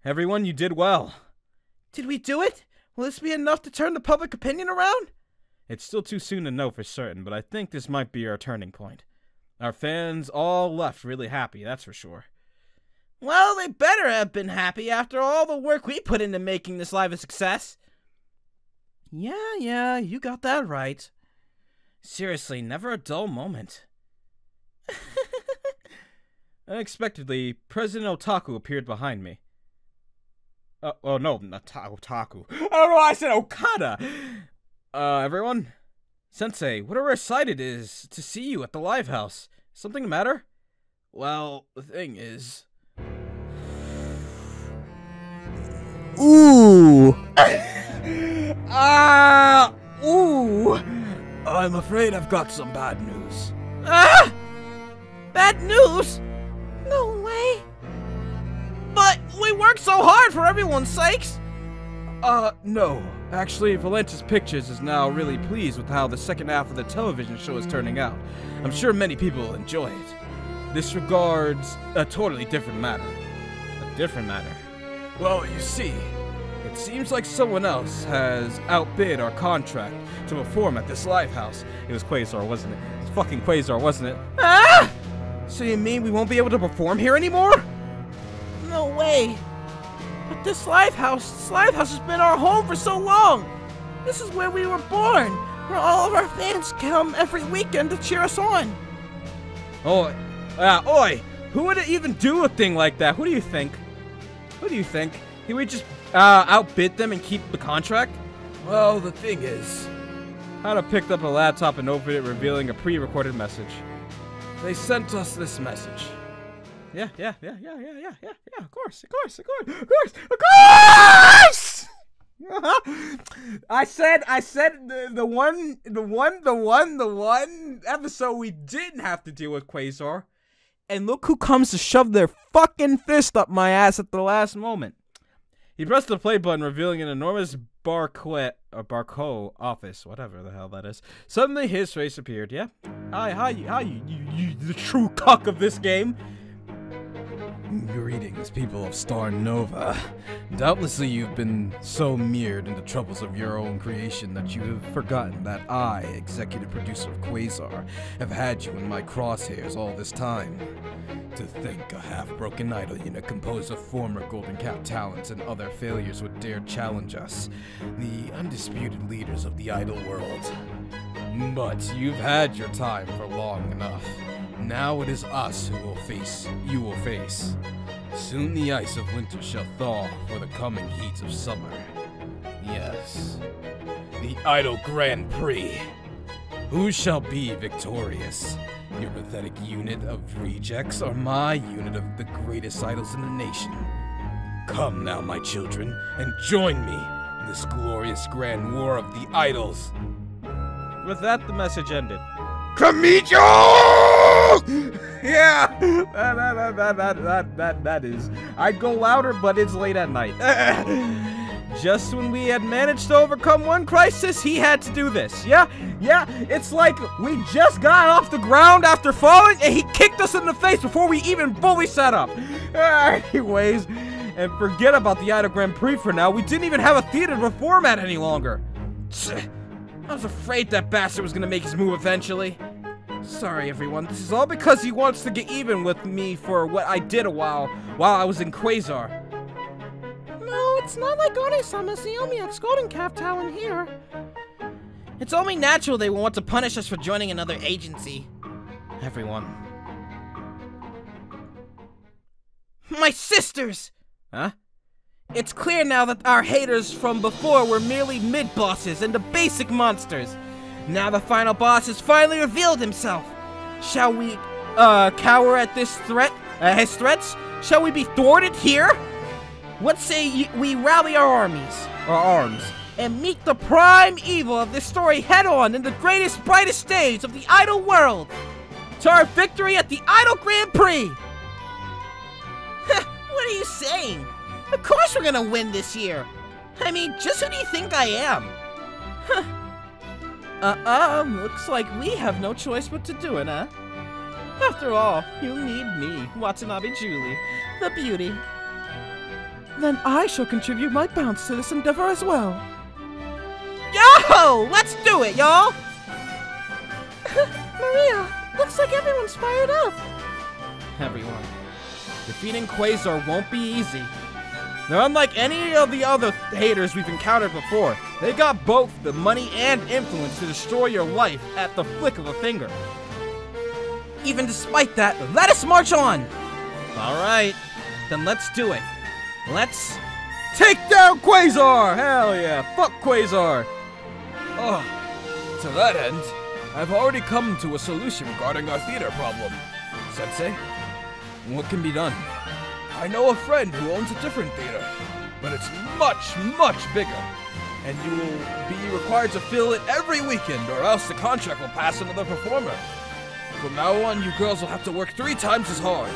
Everyone, you did well. Did we do it? Will this be enough to turn the public opinion around? It's still too soon to know for certain, but I think this might be our turning point. Our fans all left really happy, that's for sure. Well, they better have been happy after all the work we put into making this live a success. Yeah, you got that right. Seriously, never a dull moment. Unexpectedly, President Otaku appeared behind me. Oh no, not Otaku. I don't know why I said Okada. Everyone? Sensei, what a rare sight it is to see you at the live house. Something the matter? Well, the thing is... Ooh! Ooh! I'm afraid I've got some bad news. Ah! Bad news? No way. But we worked so hard for everyone's sakes. No. Actually, Valentis Pictures is now really pleased with how the second half of the television show is turning out. I'm sure many people will enjoy it. This regards a totally different matter. A different matter? Well, you see, it seems like someone else has outbid our contract to perform at this live house. It was Quasar, wasn't it? It was fucking Quasar, wasn't it? Ah! So you mean we won't be able to perform here anymore? No way. But this live house has been our home for so long. This is where we were born, where all of our fans come every weekend to cheer us on. Oi, who would even do a thing like that? Who do you think? Who do you think? Can we just outbid them and keep the contract? Well, the thing is... Hana picked up a laptop and opened it, revealing a pre-recorded message. They sent us this message. Yeah, of course. I said the one episode we didn't have to deal with Quasar. And look who comes to shove their fucking fist up my ass at the last moment. He pressed the play button, revealing an enormous Barco office, whatever the hell that is. Suddenly, his face appeared. Yeah, hi, you, the true cock of this game. Greetings, people of Starnova. Doubtlessly you've been so mired in the troubles of your own creation that you have forgotten that I, executive producer of Quasar, have had you in my crosshairs all this time. To think a half-broken idol unit composed of former Golden Cap talents and other failures would dare challenge us, the undisputed leaders of the idol world. But you've had your time for long enough. Now it is us who you will face. Soon the ice of winter shall thaw for the coming heat of summer. Yes, the Idol Grand Prix. Who shall be victorious? Your pathetic unit of rejects or my unit of the greatest idols in the nation? Come now, my children, and join me in this glorious grand war of the idols. With that, the message ended. Kamicho! Yeah! That is. I'd go louder, but it's late at night. Just when we had managed to overcome one crisis, he had to do this. Yeah, it's like we just got off the ground after falling, and he kicked us in the face before we even fully sat up. Anyways, and forget about the Idol Grand Prix for now. We didn't even have a theater to perform at any longer. I was afraid that bastard was gonna make his move eventually. Sorry, everyone. This is all because he wants to get even with me for what I did while I was in Quasar. No, it's not like Oni-sama's the only ex-Golden Cap talent here. It's only natural they will want to punish us for joining another agency. Everyone. My sisters! Huh? It's clear now that our haters from before were merely mid-bosses and the basic monsters. Now the final boss has finally revealed himself. Shall we, cower at his threats? Shall we be thwarted here? What say we rally our arms, and meet the prime evil of this story head-on in the greatest, brightest stage of the idol world, to our victory at the Idol Grand Prix! What are you saying? Of course we're gonna win this year! I mean, just who do you think I am? Looks like we have no choice but to do it, huh? After all, you need me, Watanabe Julie, the beauty. Then I shall contribute my bounce to this endeavor as well. Yo! Let's do it, y'all! Maria, looks like everyone's fired up. Everyone. Defeating Quasar won't be easy. They're unlike any of the other haters we've encountered before. They got both the money and influence to destroy your life at the flick of a finger. Even despite that, let us march on! Alright, then let's do it. Let's take down Quasar! Hell yeah, fuck Quasar! Oh, to that end, I've already come to a solution regarding our theater problem. Sensei, What can be done? I know a friend who owns a different theater, but it's much, much bigger. And you will be required to fill it every weekend, or else the contract will pass another performer. From now on, you girls will have to work 3 times as hard.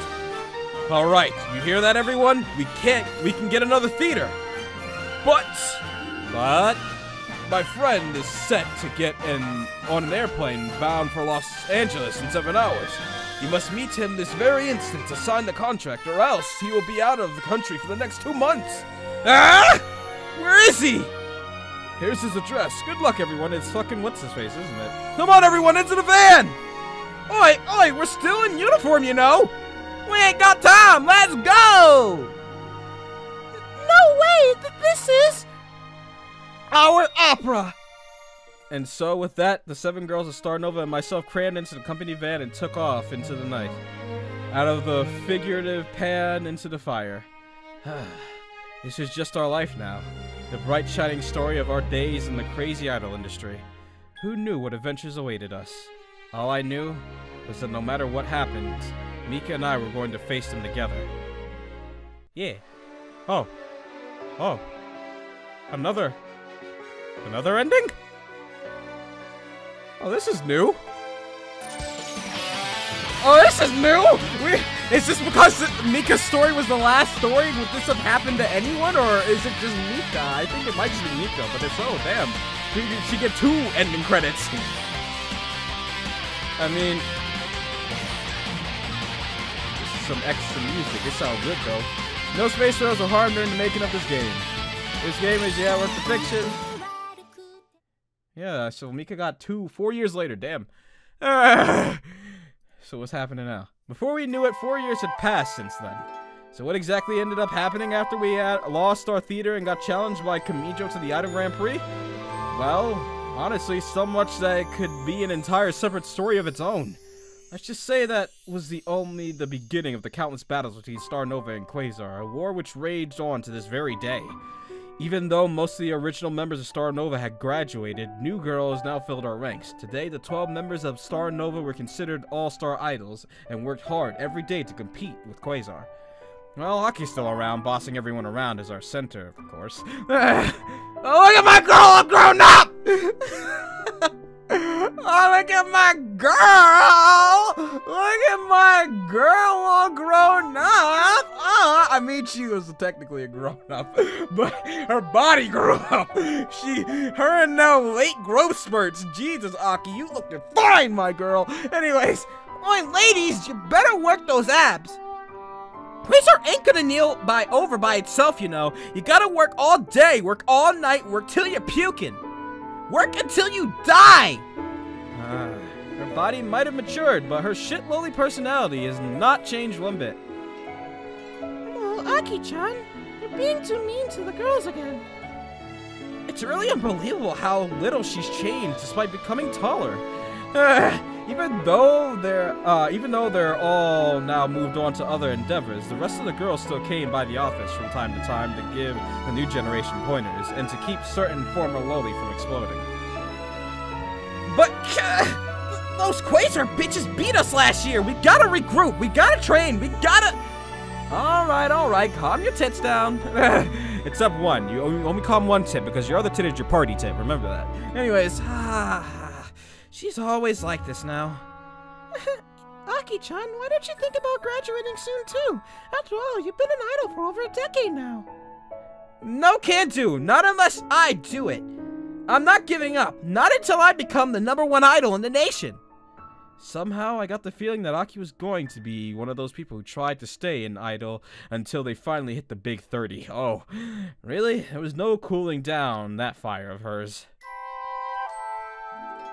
Alright, you hear that, everyone? We can get another theater. But my friend is set to get on an airplane bound for Los Angeles in 7 hours. You must meet him this very instant to sign the contract, or else he will be out of the country for the next 2 months. ah! Where is he? Here's his address. Good luck, everyone. It's fucking what's-his-face, isn't it? Come on, everyone, into the van! Oi, we're still in uniform, you know! We ain't got time! Let's go! No way! This is Our opera! And so, with that, the 7 girls of Starnova and myself crammed into the company van and took off into the night. Out of the figurative pan into the fire. This is just our life now. The bright, shining story of our days in the crazy idol industry. Who knew what adventures awaited us? All I knew was that no matter what happened, Mika and I were going to face them together. Yeah. Oh. Another ending? Oh, this is new. Oh, this is new? Is this because Mika's story was the last story? Would this have happened to anyone, or is it just Mika? I think it might just be Mika, but if so, damn. She get 2 ending credits. I mean, this is some extra music. It sounds good, though. No space rails or harm during the making of this game. This game is, yeah, worth the fiction. Yeah, so Mika got 4 years later, damn. So what's happening now? Before we knew it, 4 years had passed since then. So what exactly ended up happening after we had lost our theater and got challenged by Kamijo to the Idol Grand Prix? Well, honestly, so much that it could be an entire separate story of its own. Let's just say that was only the beginning of the countless battles between Starnova and Quasar, a war which raged on to this very day. Even though most of the original members of Starnova had graduated, new girls now filled our ranks. Today, the 12 members of Starnova were considered all-star idols and worked hard every day to compete with Quasar. Well, Aki's still around, bossing everyone around as our center, of course. Oh, look at my girl all grown up! Oh, look at my girl! Look at my girl all grown up! I mean, she was technically a grown-up, but her body grew up. Her and now late growth spurts. Jesus, Aki, you looking fine, my girl. Anyways, Oi, ladies, you better work those abs. Quasar ain't gonna kneel over by itself, you know. You gotta work all day, work all night, work till you're puking. Work until you die! Her body might have matured, but her shit-lowly personality has not changed one bit. Oh, Aki-chan, you're being too mean to the girls again. It's really unbelievable how little she's changed despite becoming taller. Even though they're all now moved on to other endeavors, the rest of the girls still came by the office from time to time to give the new generation pointers and to keep certain former loli from exploding. But those Quasar bitches beat us last year. We gotta regroup. We gotta train. We gotta. All right, calm your tits down. Except one. You only calm one tit because your other tit is your party tit. Remember that. Anyways, she's always like this now. Aki-chan, why don't you think about graduating soon too? After all, you've been an idol for over a decade now. No can do. Not unless I do it. I'm not giving up. Not until I become the #1 idol in the nation. Somehow, I got the feeling that Aki was going to be one of those people who tried to stay an idol until they finally hit the big 30. Oh, really? There was no cooling down that fire of hers.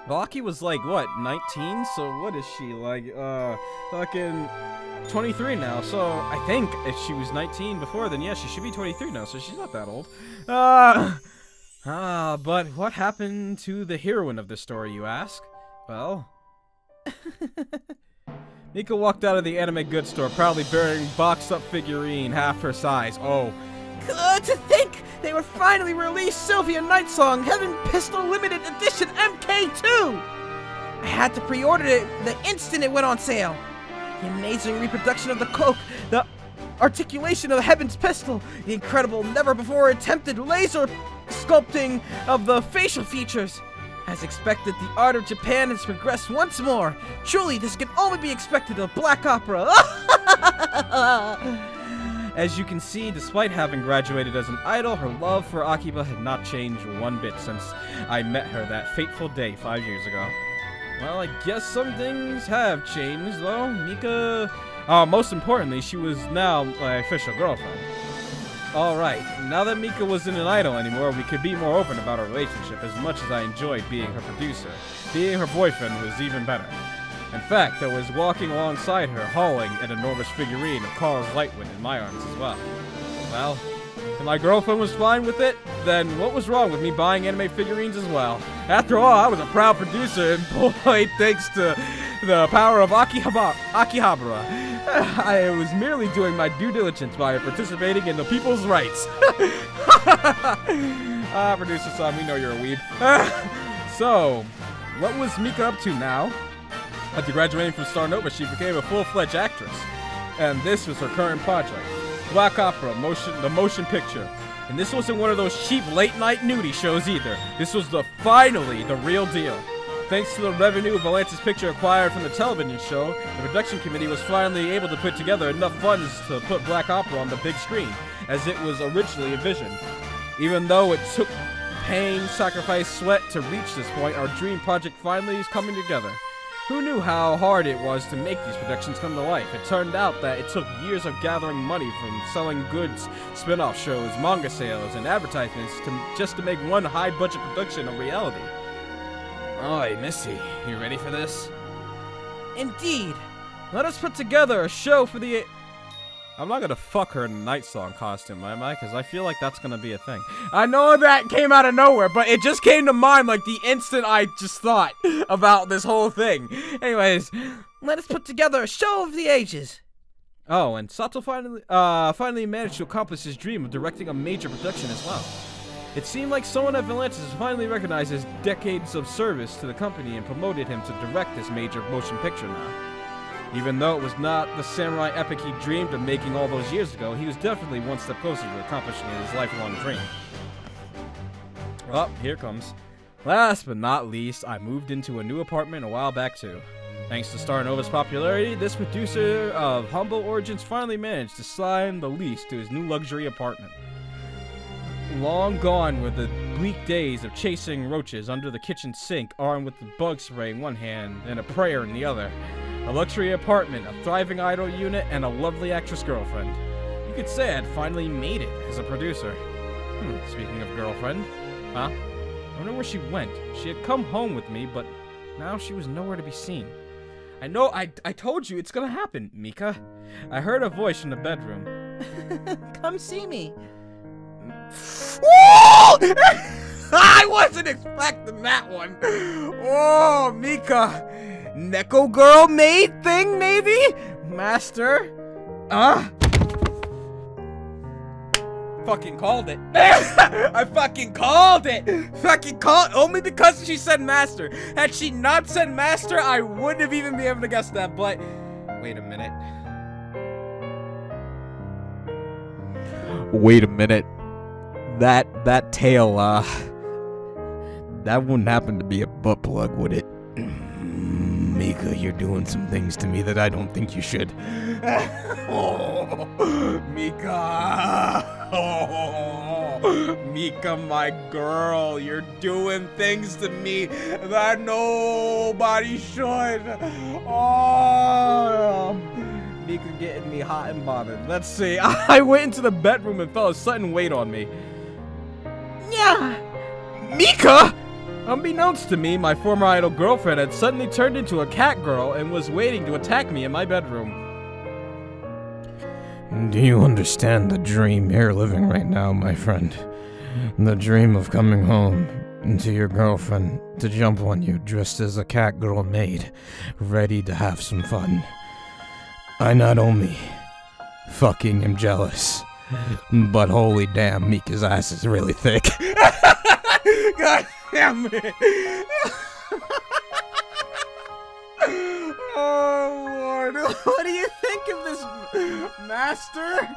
Well, Aki was like, what, 19? So what is she, like, fucking 23 now. So I think if she was 19 before, then yeah, she should be 23 now, so she's not that old. But what happened to the heroine of this story, you ask? Well... Mika walked out of the anime goods store, proudly bearing boxed-up figurine half her size. Oh. To think they would finally release Sylvia Night Song Heaven Pistol Limited Edition MK2! I had to pre-order it the instant it went on sale. The amazing reproduction of the cloak, the articulation of Heaven's pistol, the incredible, never-before-attempted laser sculpting of the facial features. As expected, the art of Japan has progressed once more. Truly, this can only be expected of Black Opera. As you can see, despite having graduated as an idol, her love for Akiba had not changed one bit since I met her that fateful day 5 years ago. Well, I guess some things have changed, though. Mika... most importantly, she was now my official girlfriend. Alright, now that Mika wasn't an idol anymore, we could be more open about our relationship. As much as I enjoyed being her producer, being her boyfriend was even better. In fact, I was walking alongside her, hauling an enormous figurine of Carl's Lightwind in my arms as well. Well, if my girlfriend was fine with it, then what was wrong with me buying anime figurines as well? After all, I was a proud producer, and boy, thanks to the power of Akihabara, I was merely doing my due diligence by participating in the people's rights. Producer son, we know you're a weeb. So, what was Mika up to now? After graduating from Starnova, she became a full-fledged actress. And this was her current project, Black Opera, the motion picture. And this wasn't one of those cheap late-night nudie shows either. This was finally the real deal. Thanks to the revenue Valance's picture acquired from the television show, the production committee was finally able to put together enough funds to put Black Opera on the big screen, as it was originally envisioned. Even though it took pain, sacrifice, sweat to reach this point, our dream project finally is coming together. Who knew how hard it was to make these productions come to life? It turned out that it took years of gathering money from selling goods, spin-off shows, manga sales, and advertisements just to make one high-budget production a reality. Oi, Missy, you ready for this? Indeed. Let us put together a show for the... I'm not gonna fuck her in a Night Song costume, am I? Because I feel like that's gonna be a thing. I know that came out of nowhere, but it just came to mind like the instant I just thought about this whole thing. Anyways, let us put together a show of the ages. Oh, and Sato finally managed to accomplish his dream of directing a major production as well. It seemed like someone at Valance's finally recognized his decades of service to the company and promoted him to direct this major motion picture now. Even though it was not the samurai epic he dreamed of making all those years ago, he was definitely one step closer to accomplishing his lifelong dream. Well, here comes. Last but not least, I moved into a new apartment a while back too. Thanks to Starnova's popularity, this producer of humble origins finally managed to sign the lease to his new luxury apartment. Long gone were the bleak days of chasing roaches under the kitchen sink, armed with the bug spray in one hand and a prayer in the other. A luxury apartment, a thriving idol unit, and a lovely actress girlfriend. You could say I'd finally made it as a producer. Speaking of girlfriend, huh? I wonder where she went. She had come home with me, but now she was nowhere to be seen. I know, I told you it's gonna happen, Mika. I heard a voice from the bedroom. Come see me. I wasn't expecting that one. Oh, Mika. Neko girl maid thing, maybe? Master? Fucking called it. I fucking called it. Only because she said master. Had she not said master, I wouldn't have even been able to guess that, but wait a minute. Wait a minute. That tail, that wouldn't happen to be a butt plug, would it? Mika, you're doing some things to me that I don't think you should. Oh, Mika. Oh, Mika, my girl, you're doing things to me that nobody should. Oh, Mika getting me hot and bothered. Let's see. I went into the bedroom and felt a sudden weight on me. Yeah, Mika! Unbeknownst to me, my former idol girlfriend had suddenly turned into a cat girl and was waiting to attack me in my bedroom. Do you understand the dream you're living right now, my friend? The dream of coming home to your girlfriend to jump on you dressed as a cat girl maid, ready to have some fun. I not only fucking am jealous, but holy damn, Mika's ass is really thick. God damn it! Oh Lord, what do you think of this, master?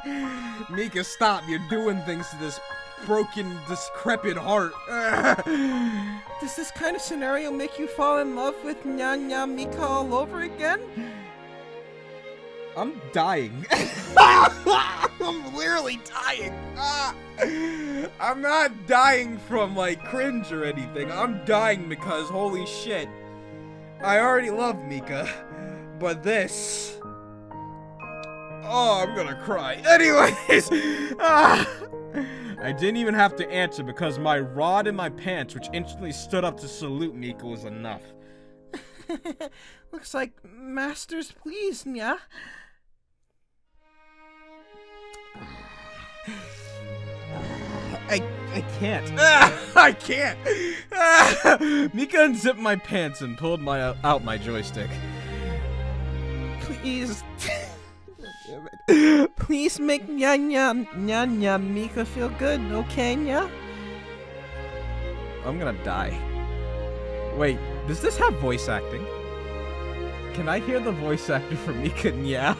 Mika, stop! You're doing things to this broken, decrepit heart. Does this kind of scenario make you fall in love with Nya Mika all over again? I'm dying. I'm literally dying. I'm not dying from like cringe or anything. I'm dying because holy shit. I already love Mika, but this. Oh, I'm gonna cry. Anyways, I didn't even have to answer because my rod in my pants, which instantly stood up to salute Mika, was enough. Looks like master's pleased, Nya. I can't. I can't. Mika unzipped my pants and pulled out my joystick. Please. Please make Nya Mika feel good, okay, Nya? I'm gonna die. Wait, does this have voice acting? Can I hear the voice actor for Mika? Yeah.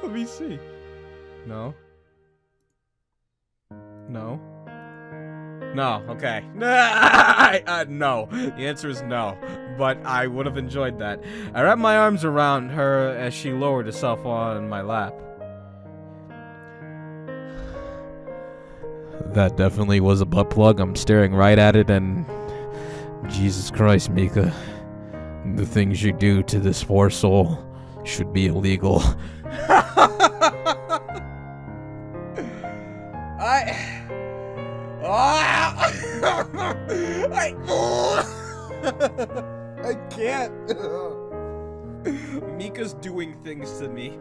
Let me see. No. No. No, okay. No. The answer is no. But I would have enjoyed that. I wrapped my arms around her as she lowered herself on my lap. That definitely was a butt plug. I'm staring right at it and... Jesus Christ, Mika. The things you do to this poor soul should be illegal. I can't. Mika's doing things to me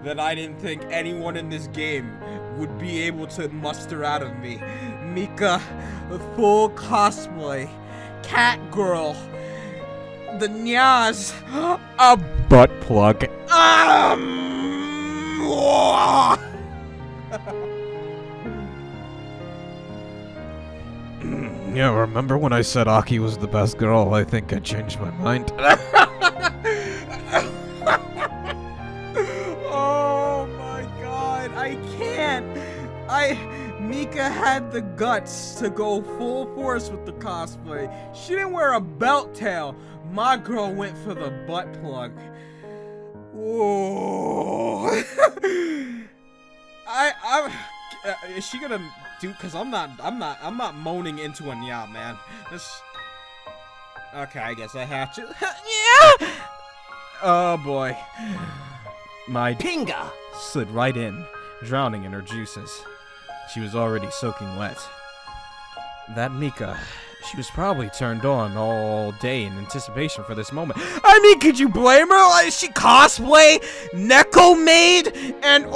that I didn't think anyone in this game would be able to muster out of me. Mika, full cosplay, cat girl, the Nyas, a butt plug. Yeah, remember when I said Aki was the best girl? I think I changed my mind. Oh my god, I can't. Mika had the guts to go full force with the cosplay. She didn't wear a belt tail. My girl went for the butt plug. Whoa. Is she gonna do? Cause I'm not moaning into a Nya, man. This. Okay, I guess I have to. Yeah. Oh boy. My pinga slid right in, drowning in her juices. She was already soaking wet. That Mika, she was probably turned on all day in anticipation for this moment. I mean, could you blame her? Is she cosplay, Neko maid, and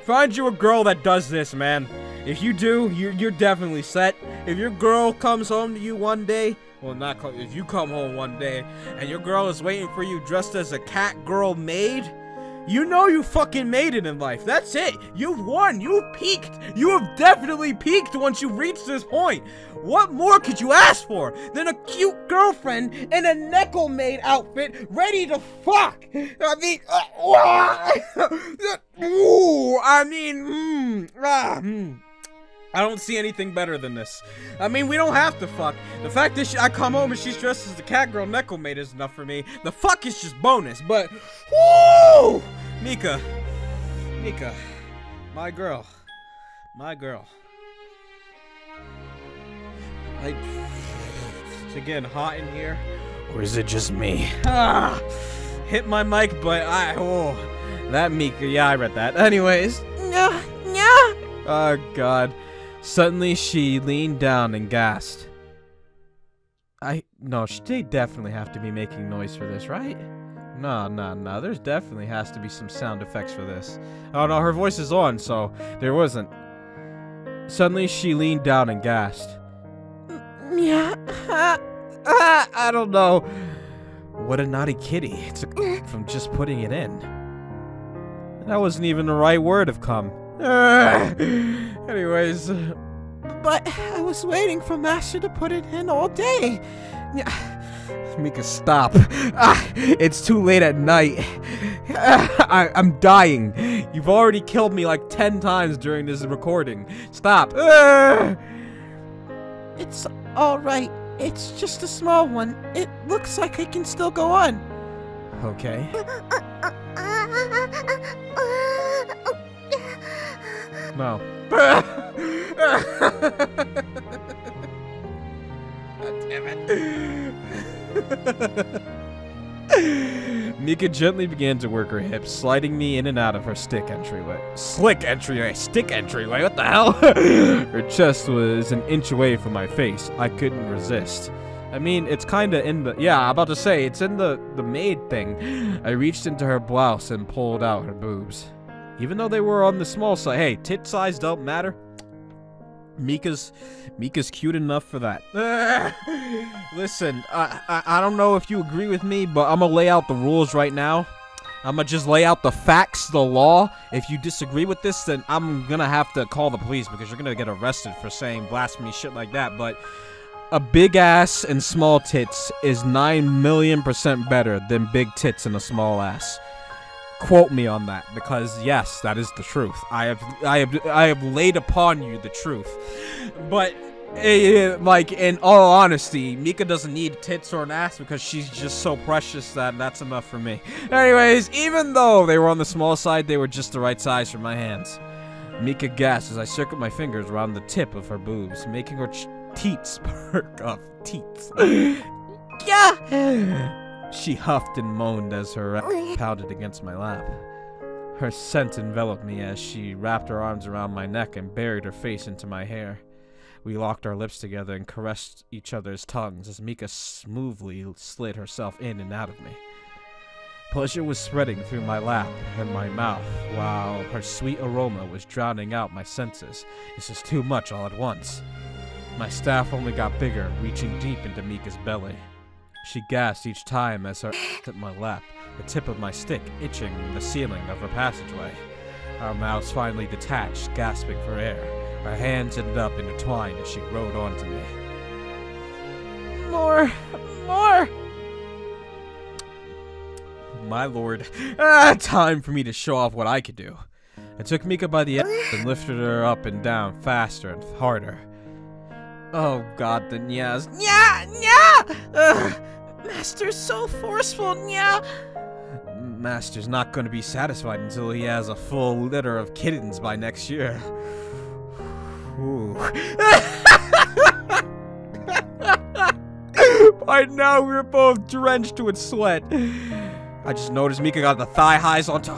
find you a girl that does this, man. If you do, you're definitely set. if your girl comes home to you one day, well, not if you come home one day and your girl is waiting for you dressed as a cat girl maid, you know you fucking made it in life. That's it. You've won. You've peaked. You have definitely peaked once you reach this point. What more could you ask for than a cute girlfriend in a Neko maid outfit ready to fuck? I mean, I don't see anything better than this. I mean, we don't have to fuck. The fact that I come home and she's dressed as the cat girl Neko maid is enough for me. The fuck is just bonus, but woo! Mika, my girl. Is it getting hot in here, or is it just me? Hit my mic, but that Mika. Yeah, I read that. Anyways, oh God. Suddenly, she leaned down and gasped. No, they definitely have to be making noise for this, right? No. There's definitely has to be some sound effects for this. Oh no, her voice is on, so there wasn't. Suddenly, she leaned down and gasped. I don't know. What a naughty kitty. It's from just putting it in. That wasn't even the right word of come. Anyways. But I was waiting for Master to put it in all day. Mika, stop. It's too late at night. I'm dying. You've already killed me like 10 times during this recording. Stop. It's alright. It's just a small one. It looks like I can still go on. Okay. No. God damn it. Mika gently began to work her hips, sliding me in and out of her stick entryway. Stick entryway, what the hell? Her chest was an inch away from my face. I couldn't resist. I mean, it's kinda in the, yeah, I'm about to say, it's in the maid thing. I reached into her blouse and pulled out her boobs. Even though they were on the small side, hey, tit size don't matter. Mika's cute enough for that. Listen, I don't know if you agree with me, but I'm gonna lay out the rules right now. I'm gonna just lay out the facts, the law. If you disagree with this, then I'm gonna have to call the police because you're gonna get arrested for saying blasphemy shit like that. But a big ass and small tits is 9,000,000% better than big tits and a small ass. Quote me on that, because yes, that is the truth. I have laid upon you the truth. But like, in all honesty, Mika doesn't need tits or an ass because she's just so precious that that's enough for me. Anyways, even though they were on the small side, they were just the right size for my hands. Mika gasped as I circled my fingers around the tip of her boobs, making her teats perk up. Teats. Yeah. She huffed and moaned as her ass pounded against my lap. Her scent enveloped me as she wrapped her arms around my neck and buried her face into my hair. We locked our lips together and caressed each other's tongues as Mika smoothly slid herself in and out of me. Pleasure was spreading through my lap and my mouth, while her sweet aroma was drowning out my senses. This was too much all at once. My staff only got bigger, reaching deep into Mika's belly. She gasped each time as her hit my lap, the tip of my stick itching the ceiling of her passageway. Our mouths finally detached, gasping for air. Our hands ended up intertwined as she rode onto me. More! My lord. Time for me to show off what I could do. I took Mika by the ass and lifted her up and down faster and harder. Oh god, the nyas. Nya! Master's so forceful, Nya! Master's not going to be satisfied until he has a full litter of kittens by next year. Ooh. By now, we were both drenched with sweat. I just noticed Mika got the thigh highs onto.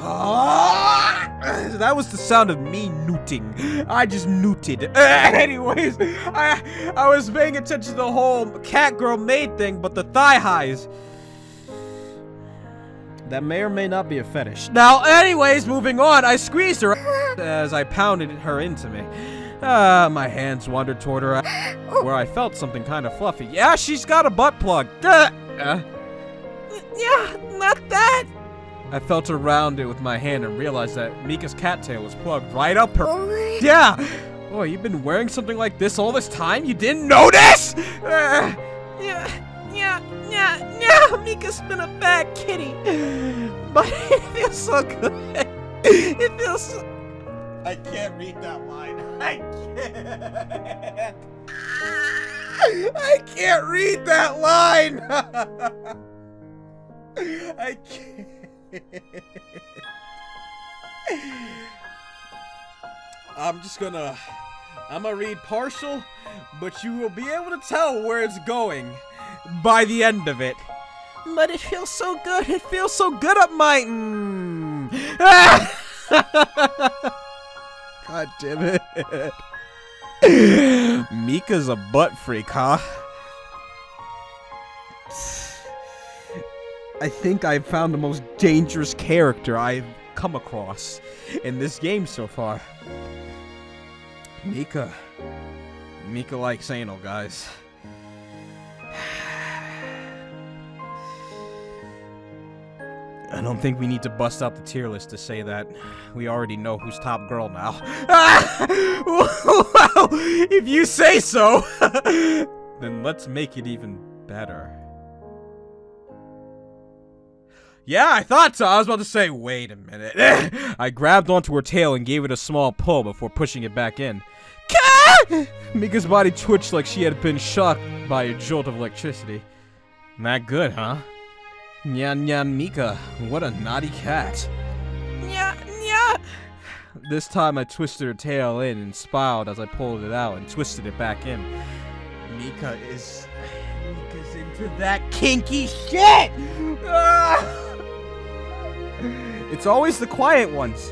That was the sound of me newting. I just newted. Anyways, I was paying attention to the whole cat girl maid thing, but the thigh highs. That may or may not be a fetish. Now, anyways, moving on. I squeezed her as I pounded her into me. My hands wandered toward her, where I felt something kind of fluffy. Yeah, she's got a butt plug. Yeah, not that. I felt around it with my hand and realized that Mika's cattail was plugged right up her. Oh. Yeah! Oh, you've been wearing something like this all this time? You didn't notice? Yeah, Mika's been a bad kitty. But it feels so good. It feels so... I can't read that line. I can't. I can't read that line. I can't. I'm gonna read partial, but you will be able to tell where it's going by the end of it. But it feels so good. It feels so good up my... God damn it. Mika's a butt freak, huh? I think I've found the most dangerous character I've come across in this game so far. Mika likes anal, guys. I don't think we need to bust out the tier list to say that we already know who's top girl now. Well, if you say so, then let's make it even better. Yeah, I thought so. I was about to say, wait a minute. I grabbed onto her tail and gave it a small pull before pushing it back in. Mika's body twitched like she had been shocked by a jolt of electricity. Not good, huh? Nyan Nyan Mika, what a naughty cat. Yeah. This time I twisted her tail in and smiled as I pulled it out and twisted it back in. Mika's into that kinky shit! It's always the quiet ones.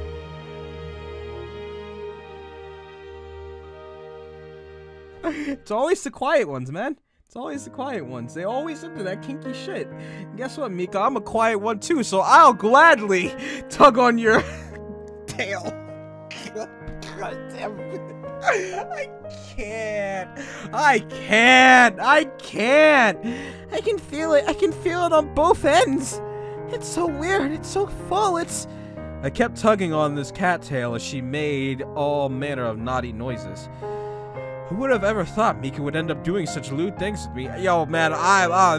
It's always the quiet ones, man. It's always the quiet ones. They always into that kinky shit. And guess what, Mika? I'm a quiet one too, so I'll gladly tug on your tail. God damn it. I can't. I can feel it. I can feel it on both ends. It's so weird. It's so full. I kept tugging on this cattail as she made all manner of naughty noises. Who would have ever thought Mika would end up doing such lewd things with me? Yo, man,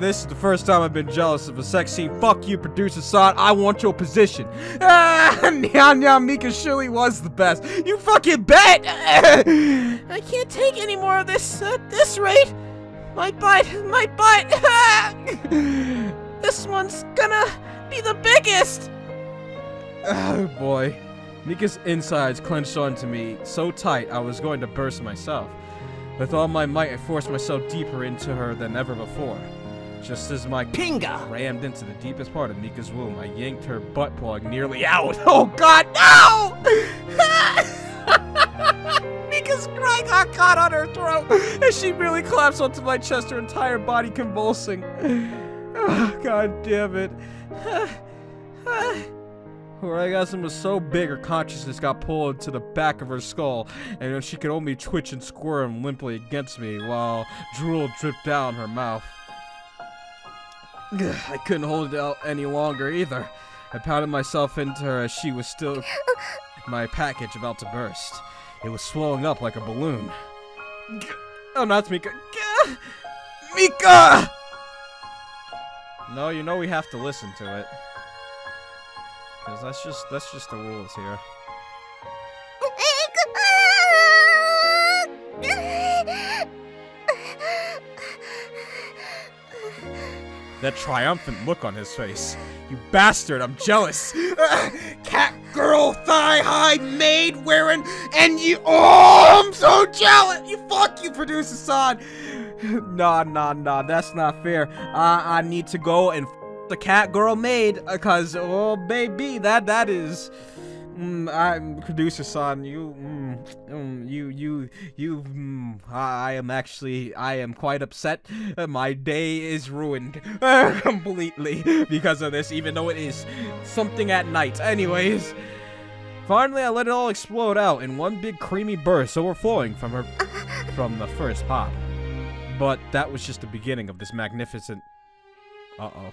this is the first time I've been jealous of a sex scene. Fuck you, producer Son. I want your position. Nyan Mika surely was the best. You fucking bet! I can't take any more of this at this rate. My butt. This one's gonna be the biggest. Oh, boy. Mika's insides clenched onto me so tight I was going to burst myself. With all my might, I forced myself deeper into her than ever before. Just as my pinga rammed into the deepest part of Mika's womb, I yanked her butt plug nearly out. Oh God, no! Mika's cry got caught on her throat as she merely collapsed onto my chest, her entire body convulsing. Oh, God damn it. Her orgasm was so big her consciousness got pulled to the back of her skull, and she could only twitch and squirm limply against me while drool dripped down her mouth. I couldn't hold it out any longer either. I pounded myself into her as she was still my package about to burst. It was swelling up like a balloon. Oh, no, it's Mika. Mika! No, you know we have to listen to it. Because that's just the rules here. That triumphant look on his face. You bastard, I'm jealous. Cat girl thigh high maid wearing and you I'm so jealous. Fuck you, producer Son. Nah, that's not fair. I need to go and the cat girl maid, cause oh baby, that is I'm producer Son, I am quite upset. My day is ruined completely because of this, even though it is something at night. Anyways, Finally, I let it all explode out in one big creamy burst overflowing from the first pop. But that was just the beginning of this magnificent... Uh-oh.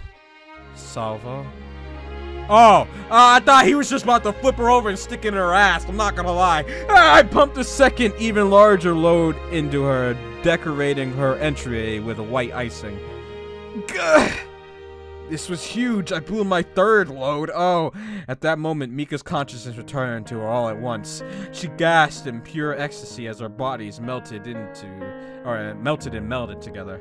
Salvo? Oh! I thought he was just about to flip her over and stick it in her ass, I'm not gonna lie. I pumped a second, even larger load into her, decorating her entry with a white icing. Gah! This was huge. I blew my third load. Oh, at that moment, Mika's consciousness returned to her all at once. She gasped in pure ecstasy as our bodies melted and melded together.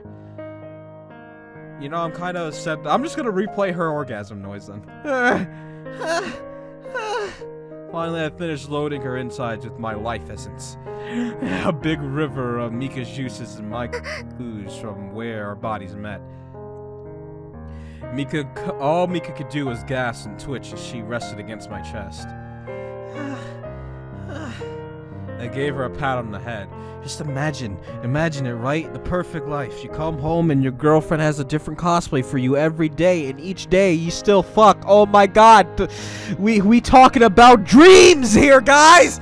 You know, I'm kind of upset. I'm just gonna replay her orgasm noise then. Finally, I finished loading her insides with my life essence. A big river of Mika's juices and my ooze from where our bodies met. All Mika could do was gasp and twitch as she rested against my chest. I gave her a pat on the head. Just imagine it, right? The perfect life. You come home and your girlfriend has a different cosplay for you every day, and each day you still fuck. Oh my god, we talking about dreams here, guys!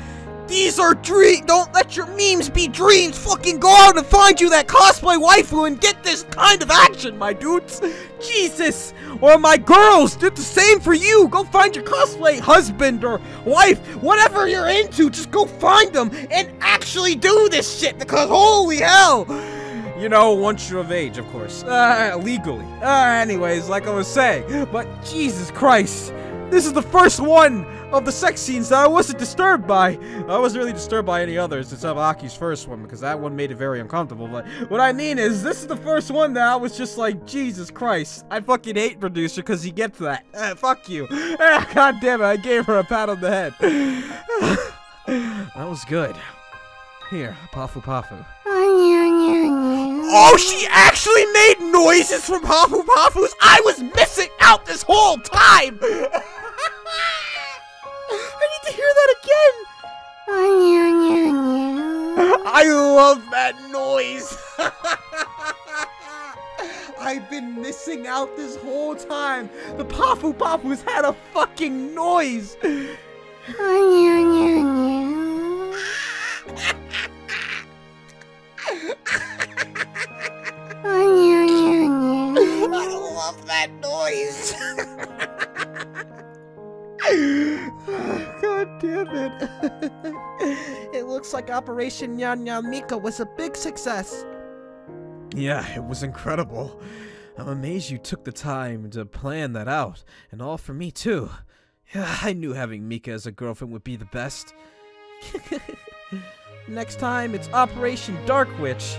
These are dreams! Don't let your memes be dreams! Fucking go out and find you that cosplay waifu and get this kind of action, my dudes! Jesus! Or my girls, did the same for you! Go find your cosplay husband or wife, whatever you're into, just go find them and actually do this shit, because holy hell! You know, once you're of age, of course. Legally. Anyways, like I was saying, but Jesus Christ! This is the first one of the sex scenes that I wasn't disturbed by. I wasn't really disturbed by any others except Aki's first one, because that one made it very uncomfortable. But what I mean is, this is the first one that I was just like, Jesus Christ. I fucking hate producer because he gets that. Fuck you. God damn it, I gave her a pat on the head. That was good. Here, Pafu Pafu. Oh, she actually made noises from Pafu Pafus! I was missing out this whole time! I need to hear that again! I love that noise! I've been missing out this whole time! The Pafu Pafus had a fucking noise! I love that noise! God damn it. It looks like Operation Nyan Nyan Mika was a big success. Yeah, it was incredible. I'm amazed you took the time to plan that out, and all for me too. Yeah, I knew having Mika as a girlfriend would be the best. Next time, it's Operation Dark Witch.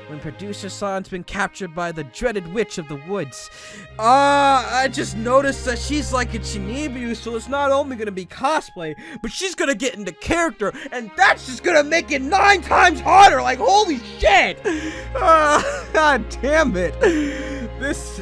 When producer San's been captured by the dreaded witch of the woods. I just noticed that she's like a Chinibu, so it's not only gonna be cosplay, but she's gonna get into character, and that's just gonna make it 9 times harder, like holy shit! God damn it!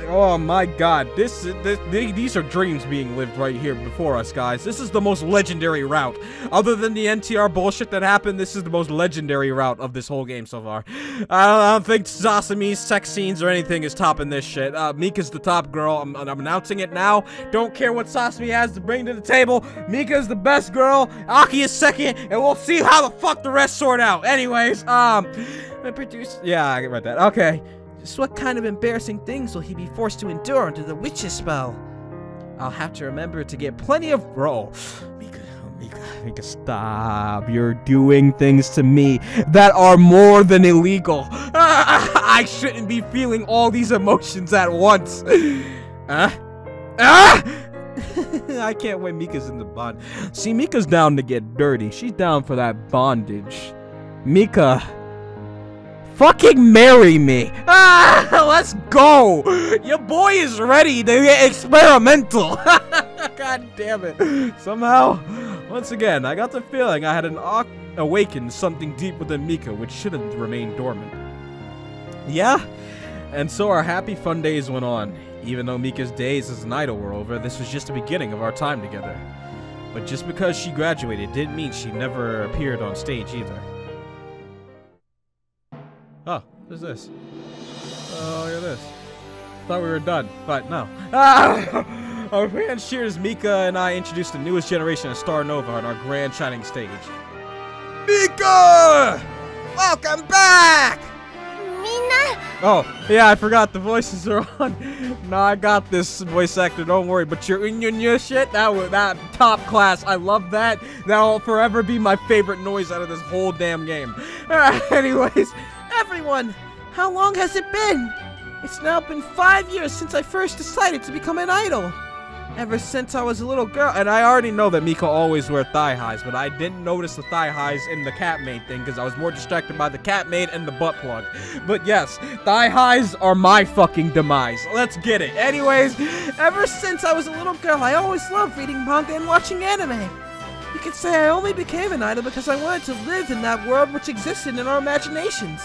Oh my god, these are dreams being lived right here before us, guys. This is the most legendary route. Other than the NTR bullshit that happened, this is the most legendary route of this whole game so far. I don't think Sasami's sex scenes or anything is topping this shit. Mika's the top girl. I'm announcing it now. Don't care what Sasami has to bring to the table. Mika's the best girl. Aki is second, and we'll see how the fuck the rest sort out. Anyways, yeah, I read that. Okay. Just what kind of embarrassing things will he be forced to endure under the witch's spell? I'll have to remember to get plenty of Mika, stop. You're doing things to me that are more than illegal. I shouldn't be feeling all these emotions at once. I can't wait. Mika's in the bond. See, Mika's down to get dirty. She's down for that bondage. Mika, fucking marry me. Let's go. Your boy is ready to get experimental. God damn it. Somehow, once again, I got the feeling I had awakened something deep within Mika, which should have remained dormant. Yeah, and so our happy fun days went on. Even though Mika's days as an idol were over, this was just the beginning of our time together. But just because she graduated didn't mean she never appeared on stage either. Oh, what is this? Oh, look at this. Thought we were done, but no. Our band cheers Mika and I introduced the newest generation of Starnova on our grand shining stage. Mika! Welcome back! Oh, yeah, I forgot the voices are on. No, I got this voice actor, don't worry. But your shit, that top class. I love that. That'll forever be my favorite noise out of this whole damn game. Anyways, Everyone, how long has it been? It's now been 5 years since I first decided to become an idol. Ever since I was a little girl, and I already know that Mika always wear thigh highs, but I didn't notice the thigh highs in the cat maid thing because I was more distracted by the cat maid and the butt plug. But yes, thigh highs are my fucking demise. Let's get it. Anyways, ever since I was a little girl, I always loved reading manga and watching anime. You could say I only became an idol because I wanted to live in that world which existed in our imaginations.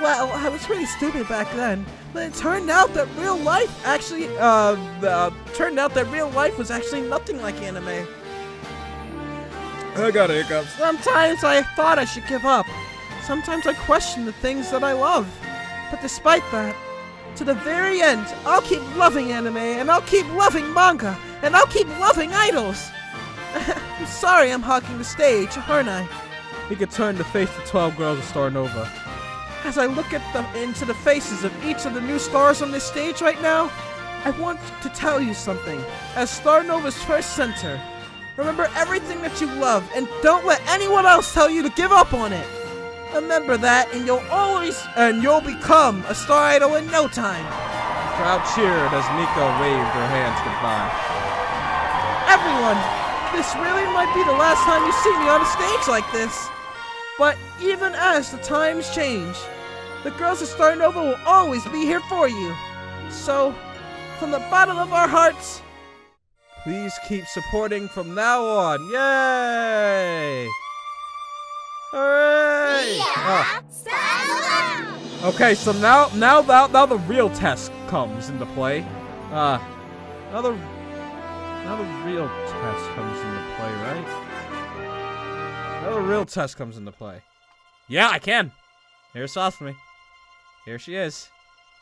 Well, I was pretty stupid back then, but it turned out that real life actually, was actually nothing like anime. I got hiccups. Sometimes I thought I should give up. Sometimes I questioned the things that I love. But despite that, to the very end, I'll keep loving anime, and I'll keep loving manga, and I'll keep loving idols. I'm sorry I'm hogging the stage, aren't I? He could turn to face the 12 girls of Starnova. As I look into the faces of each of the new stars on this stage right now, I want to tell you something. As Starnova's first center, remember everything that you love and don't let anyone else tell you to give up on it. Remember that and you'll become a star idol in no time. The crowd cheered as Mika waved her hands goodbye. Everyone, this really might be the last time you see me on a stage like this. But even as the times change, the girls of Starnova will always be here for you. So, from the bottom of our hearts, please keep supporting from now on. Yay! Hooray! Yeah, okay, so now the real test comes into play. Now the real test comes into play, right? Now the real test comes into play. Yeah, I can. Here's Sasami. Here she is.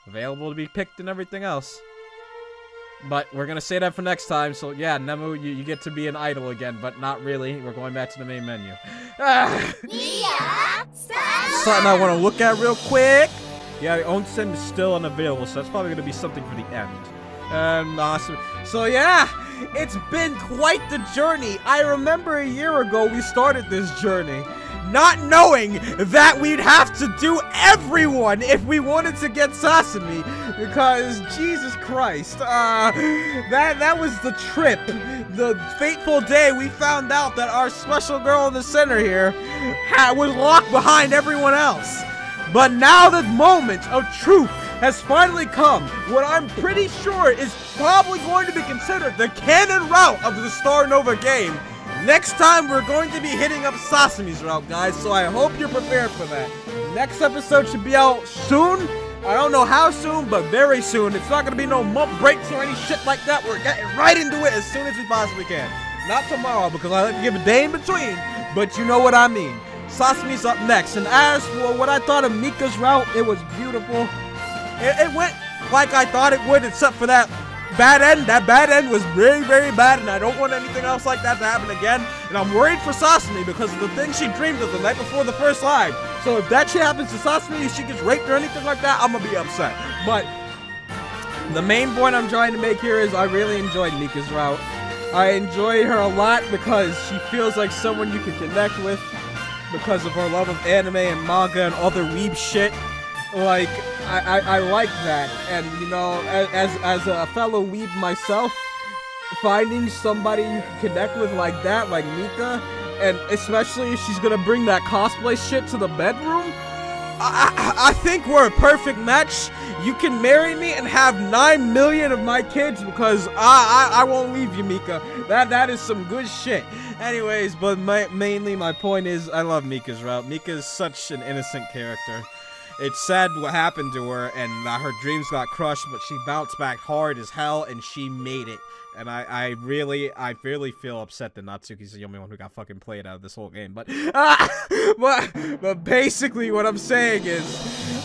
Available to be picked and everything else. But we're gonna say that for next time, so yeah, Nemu, you get to be an idol again, but not really. We're going back to the main menu. Something I want to look at real quick. Yeah, the onsen is still unavailable, so that's probably gonna be something for the end. Awesome. So yeah, it's been quite the journey. I remember a year ago we started this journey, not knowing that we'd have to do everyone if we wanted to get Sasami, because Jesus Christ, that was the trip. The fateful day we found out that our special girl in the center here was locked behind everyone else. But now the moment of truth has finally come. What I'm pretty sure is probably going to be considered the canon route of the Starnova game. Next time, we're going to be hitting up Sasami's route, guys, so I hope you're prepared for that. Next episode should be out soon. I don't know how soon, but very soon. It's not going to be no month breaks or any shit like that. We're getting right into it as soon as we possibly can. Not tomorrow, because I like to give a day in between, but you know what I mean. Sasami's up next, and as for what I thought of Mika's route, it was beautiful. It went like I thought it would, except for that bad end. That bad end was very, very bad, and I don't want anything else like that to happen again. And I'm worried for Sasami because of the thing she dreamed of the night before the first live. So if that shit happens to Sasami, if she gets raped or anything like that, I'm gonna be upset. But the main point I'm trying to make here is I really enjoyed Mika's route. I enjoyed her a lot because she feels like someone you can connect with because of her love of anime and manga and other weeb shit. Like, I like that, and you know, as a fellow weeb myself, finding somebody you can connect with like that, like Mika, and especially if she's gonna bring that cosplay shit to the bedroom, I think we're a perfect match. You can marry me and have 9 million of my kids because I won't leave you, Mika. That is some good shit. Anyways, but mainly my point is I love Mika's route. Mika is such an innocent character. It's sad what happened to her, and her dreams got crushed, but she bounced back hard as hell, and she made it. And I really feel upset that Natsuki's the only one who got fucking played out of this whole game. But basically what I'm saying is,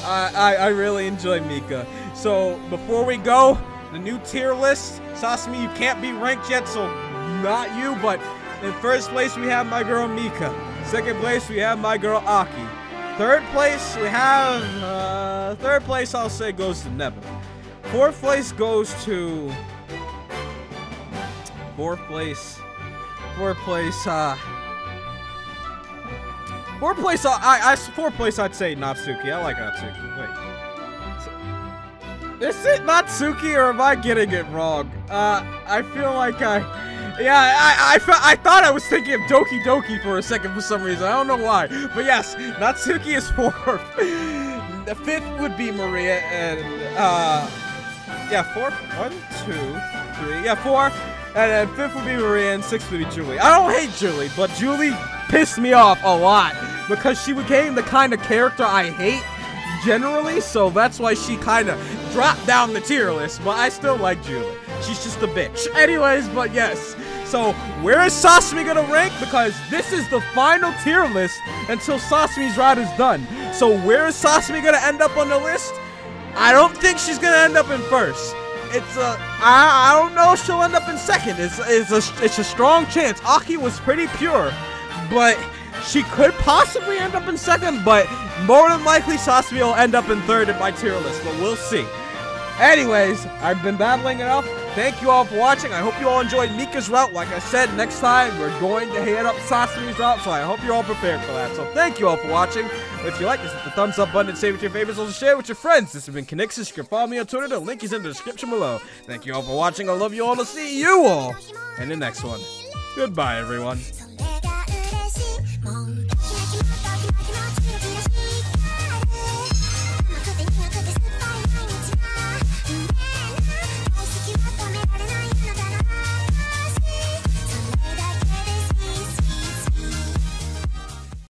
I really enjoy Mika. So before we go, the new tier list. Sasami, you can't be ranked yet, so not you, but in first place we have my girl Mika. Second place we have my girl Aki. Third place we have, third place I'll say goes to Neba. Fourth place goes to, fourth place I'd say Natsuki. I like Natsuki. Wait. Is it Natsuki or am I getting it wrong? I feel like I thought I was thinking of Doki Doki for a second for some reason. I don't know why. But yes, Natsuki is fourth. The fifth would be Maria and, yeah, fourth. 1, 2, 3. Yeah, 4. And then fifth would be Maria and sixth would be Julie. I don't hate Julie, but Julie pissed me off a lot because she became the kind of character I hate generally, so that's why she kind of dropped down the tier list, but I still like Julie. She's just a bitch. Anyways, but yes. So, where is Sasami gonna rank? Because this is the final tier list until Sasami's route is done. So, where is Sasami gonna end up on the list? I don't think she's gonna end up in first. I don't know if she'll end up in second. It's a strong chance. Aki was pretty pure, but she could possibly end up in second, but more than likely Sasami will end up in third in my tier list, but we'll see. Anyways, I've been babbling enough. Thank you all for watching. I hope you all enjoyed Mika's route. Like I said, next time we're going to hit up Sasami's route, so I hope you're all prepared for that. So thank you all for watching. If you like this, hit the thumbs up button and save it to your favorites. Also share it with your friends. This has been Conixis. You can follow me on Twitter. The link is in the description below. Thank you all for watching. I love you all. And I'll see you all in the next one. Goodbye, everyone.